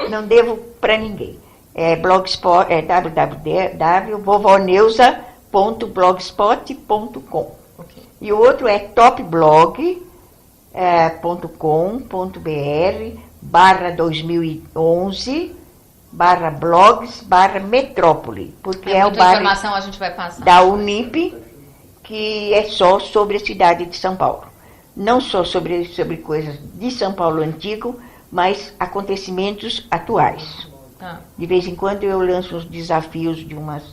não devo para ninguém. É blogspot, é www.vovoneusa.blogspot.com. Okay. E o outro é topblog.com.br/2011/blogs/metrópole, porque é o muita bairro informação a gente vai passar. da Unip, que é só sobre a cidade de São Paulo. Não só sobre coisas de São Paulo antigo, mas acontecimentos atuais. De vez em quando eu lanço os desafios de umas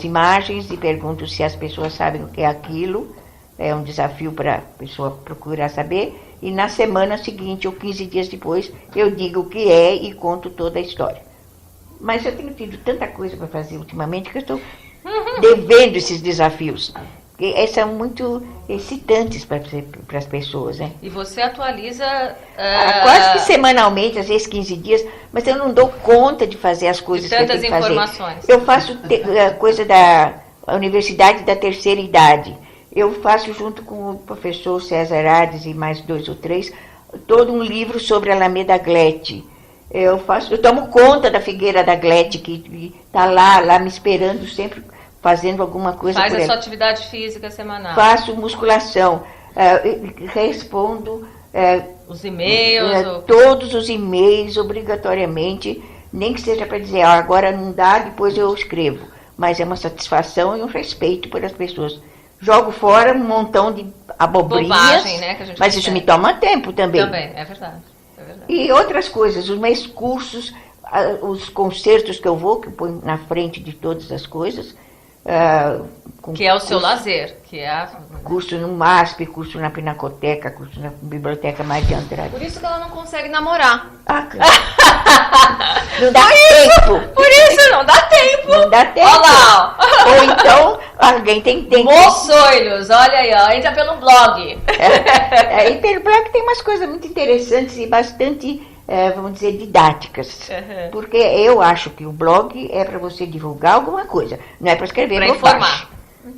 imagens e pergunto se as pessoas sabem o que é aquilo. É um desafio para a pessoa procurar saber. E na semana seguinte, ou 15 dias depois, eu digo o que é e conto toda a história. Mas eu tenho tido tanta coisa para fazer ultimamente que eu estou devendo esses desafios. Porque são muito excitantes para as pessoas, né? E você atualiza... quase que semanalmente, às vezes 15 dias, mas eu não dou conta de fazer as coisas que eu tenho que fazer. Tantas informações. Eu faço coisa da Universidade da Terceira Idade. Eu faço junto com o professor César Hades e mais 2 ou 3, todo um livro sobre a Alameda Glete. Eu tomo conta da Figueira da Glete, que está lá me esperando sempre, fazendo alguma coisa por Faz a ela. sua atividade física semanal. Faço musculação, respondo os e-mails. Todos os e-mails, obrigatoriamente, nem que seja para dizer, agora não dá, depois eu escrevo. Mas é uma satisfação e um respeito pelas pessoas. Jogo fora um montão de abobrinhas, bobagem, né, que a gente mas isso me toma tempo também. Também, é verdade. E outras coisas, os meus cursos, os concertos que eu vou, que eu ponho na frente de todas as coisas. Que é o seu lazer, que é curso no MASP, curso na Pinacoteca, curso na Biblioteca Mais de Andrade. Por isso que ela não consegue namorar. Não dá tempo. Por isso não dá tempo. Não dá tempo. Olha lá. Ou então alguém tem Moçoilhos, olha aí, ó, entra pelo blog. E pelo blog tem umas coisas muito interessantes e bastante vamos dizer, didáticas. Uhum. Porque eu acho que o blog é para você divulgar alguma coisa, não é para escrever Para bobagem. informar.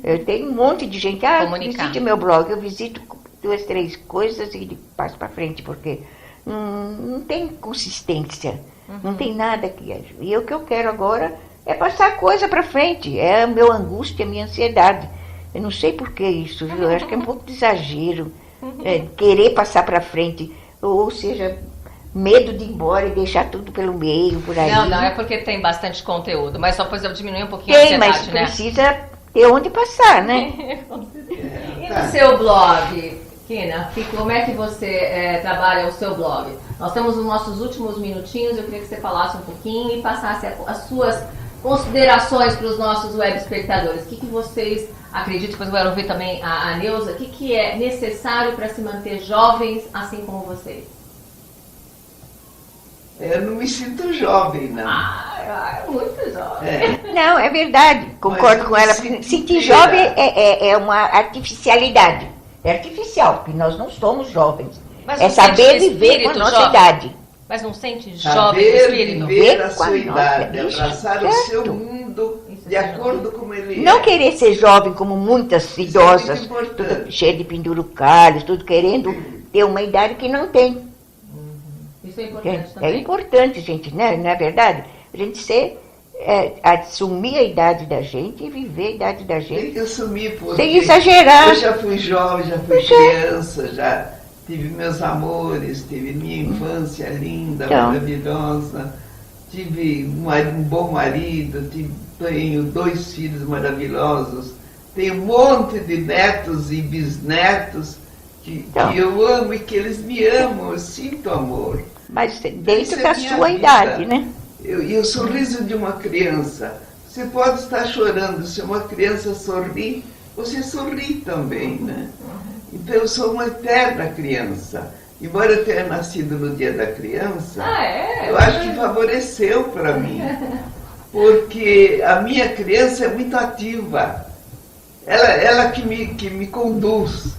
Eu tenho um monte de gente, Comunicar. visite meu blog, eu visito 2, 3 coisas e passo para frente, porque não tem consistência, não tem nada que ajude. E o que eu quero agora é passar a coisa para frente, é a minha angústia, a minha ansiedade. Eu não sei por que isso, viu? Eu acho que é um pouco de exagero, querer passar para frente, ou seja, medo de ir embora e deixar tudo pelo meio, por aí. Não, é porque tem bastante conteúdo, mas só depois eu diminuir um pouquinho Tem, a mas ansiedade, né? precisa ter onde passar, né? E no seu blog, Kina, como é que você trabalha o seu blog? Nós estamos nos nossos últimos minutinhos, eu queria que você falasse um pouquinho e passasse as suas considerações para os nossos web espectadores. O que vocês acreditam, depois eu quero ouvir também a Neuza, o que é necessário para se manter jovens assim como vocês? Eu não me sinto jovem, não. É muito jovem. Não, é verdade, concordo com ela. Sentir jovem é uma artificialidade. É artificial, porque nós não somos jovens. Mas É não saber sente viver com a espírito nossa jovem? idade. Mas não sente jovem no Saber espírito? viver a Com a sua idade, nossa- isso, abraçar o seu certo. mundo Isso de é acordo com ele Não é. querer ser jovem como muitas Isso é idosas, muito importante. tudo cheia de pendurucalhos, tudo querendo ter uma idade que não tem. Isso é importante É também. importante, gente, né? Não é verdade? A gente assumir a idade da gente e viver a idade da Tem gente. que assumir, porque Sem exagerar. eu já fui jovem, já fui criança, já tive meus amores, tive minha infância linda, Então. maravilhosa, tive um bom marido, tenho 2 filhos maravilhosos, tenho um monte de netos e bisnetos que eu amo e que eles me amam, eu sinto amor. Mas Isso dentro é da minha sua vida. idade, né? E o sorriso de uma criança, você pode estar chorando, se uma criança sorri, você sorri também, né? Então eu sou uma eterna criança. Embora eu tenha nascido no dia da criança, eu acho que favoreceu para mim. Porque a minha criança é muito ativa. Ela que me conduz.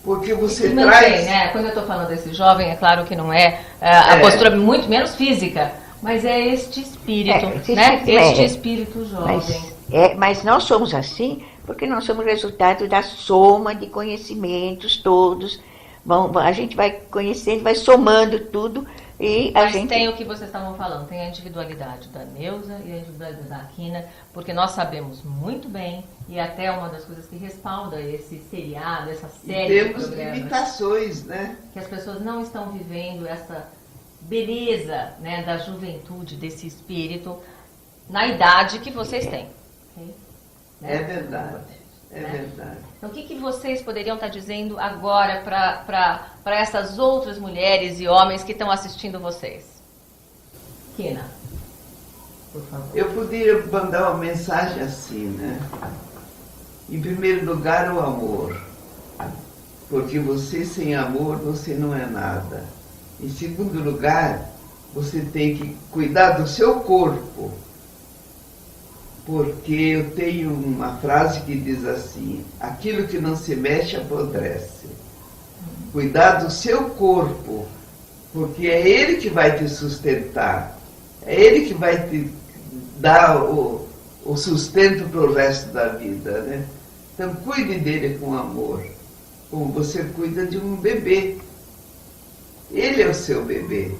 Porque você E traz... mantém, né? Quando eu estou falando desse jovem, é claro que não é a postura muito menos física, mas é este espírito, né? Este espírito jovem. Mas nós somos assim porque nós somos resultado da soma de conhecimentos todos. A gente vai conhecendo, vai somando tudo e a Mas gente... tem o que vocês estavam falando, tem a individualidade da Neuza e a individualidade da Kina, porque nós sabemos muito bem, e até uma das coisas que respalda esse seriado, essa série de Temos programas, limitações, né? que as pessoas não estão vivendo essa beleza, né, da juventude, desse espírito, na idade que vocês têm. Okay? É verdade, é Né? verdade. Então, o que vocês poderiam estar dizendo agora para essas outras mulheres e homens que estão assistindo vocês? Kina, por favor. Eu poderia mandar uma mensagem assim, né? Em primeiro lugar, o amor. Porque você sem amor, você não é nada. Em segundo lugar, você tem que cuidar do seu corpo. Porque eu tenho uma frase que diz assim: aquilo que não se mexe apodrece. Cuidar do seu corpo, porque é ele que vai te sustentar. É ele que vai te dar o sustento para o resto da vida, né? Então cuide dele com amor, como você cuida de um bebê. Ele é o seu bebê.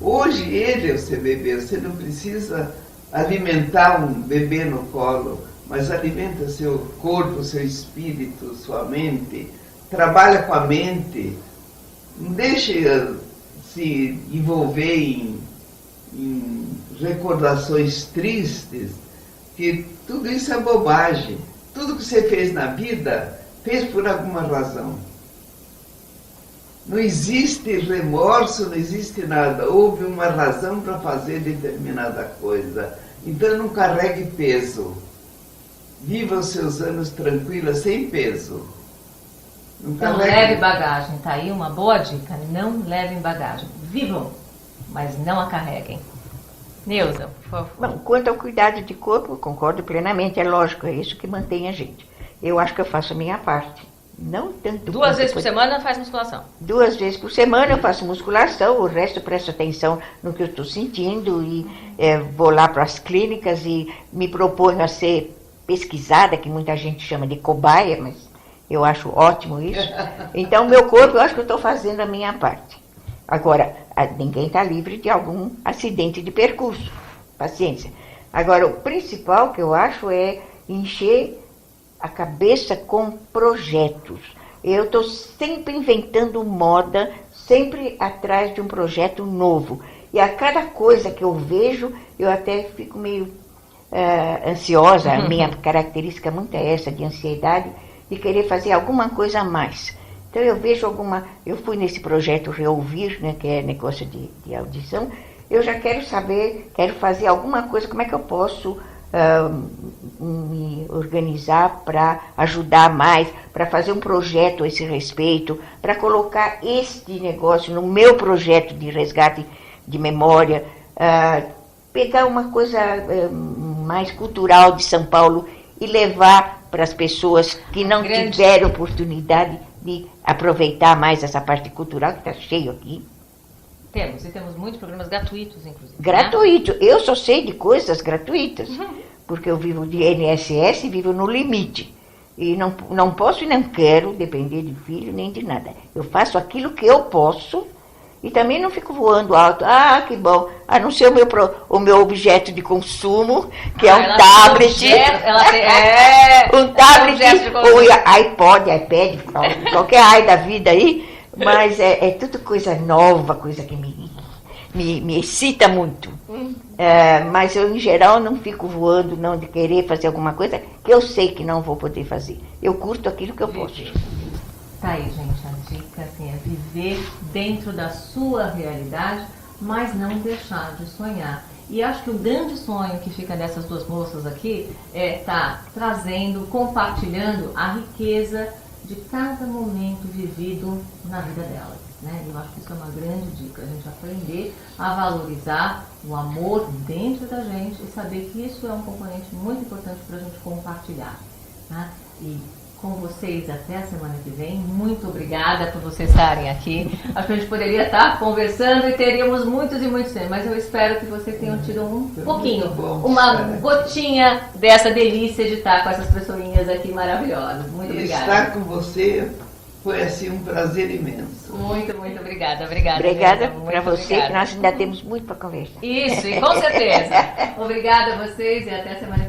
Hoje ele é o seu bebê. Você não precisa alimentar um bebê no colo, mas alimenta seu corpo, seu espírito, sua mente. Trabalha com a mente. Não deixe se envolver em recordações tristes, que tudo isso é bobagem. Tudo que você fez na vida, fez por alguma razão. Não existe remorso, não existe nada. Houve uma razão para fazer determinada coisa. Então não carregue peso. Viva os seus anos tranquila, sem peso. Não leve bagagem, tá aí uma boa dica. Não levem bagagem. Vivam, mas não a carreguem. Neuza, por favor. Bom, quanto ao cuidado de corpo, eu concordo plenamente, é lógico, é isso que mantém a gente. Eu acho que eu faço a minha parte, Não tanto. 2 vezes por semana faz musculação? 2 vezes por semana eu faço musculação, o resto eu presto atenção no que eu estou sentindo e vou lá para as clínicas e me proponho a ser pesquisada, que muita gente chama de cobaia, mas eu acho ótimo isso. Então, meu corpo, eu acho que eu estou fazendo a minha parte. Agora, ninguém está livre de algum acidente de percurso. Paciência. Agora, o principal que eu acho é encher a cabeça com projetos. Eu estou sempre inventando moda, sempre atrás de um projeto novo. E a cada coisa que eu vejo, eu até fico meio ansiosa. A minha característica muito é essa, de ansiedade, de querer fazer alguma coisa a mais. Então eu vejo eu fui nesse projeto Reouvir, né, que é negócio de audição, eu já quero saber, quero fazer alguma coisa, como é que eu posso me organizar para ajudar mais, para fazer um projeto a esse respeito, para colocar este negócio no meu projeto de resgate de memória, pegar uma coisa mais cultural de São Paulo e levar para as pessoas que não tiveram oportunidade de aproveitar mais essa parte cultural, que está cheio aqui. Temos muitos programas gratuitos, inclusive. Gratuito. Né? Eu só sei de coisas gratuitas, porque eu vivo de INSS e vivo no limite. E não posso e não quero depender de filho nem de nada. Eu faço aquilo que eu posso e também não fico voando alto. Ah, que bom. A não ser o meu objeto de consumo, que é um tablet. Um tablet, ou iPod, iPad, qualquer ai da vida aí. Mas é tudo coisa nova, coisa que me excita muito. Mas eu, em geral, não fico voando, não, de querer fazer alguma coisa que eu sei que não vou poder fazer. Eu curto aquilo que eu posso. Tá aí, gente, a dica assim, é viver dentro da sua realidade, mas não deixar de sonhar. E acho que o grande sonho que fica dessas 2 moças aqui é estar trazendo, compartilhando a riqueza de cada momento vivido na vida delas. Né? Eu acho que isso é uma grande dica, a gente aprender a valorizar o amor dentro da gente e saber que isso é um componente muito importante para a gente compartilhar. Né? E com vocês até a semana que vem. Muito obrigada por vocês estarem aqui. Acho que a gente poderia estar conversando e teríamos muitos e muitos temas, mas eu espero que vocês tenham tido um pouquinho, uma gotinha dessa delícia de estar com essas pessoinhas aqui maravilhosas. Muito obrigada. Estar com você foi assim um prazer imenso. Muito, muito obrigada. Obrigada para você, que nós ainda temos muito para conversar. Isso, e com certeza. Obrigada a vocês e até a semana que vem.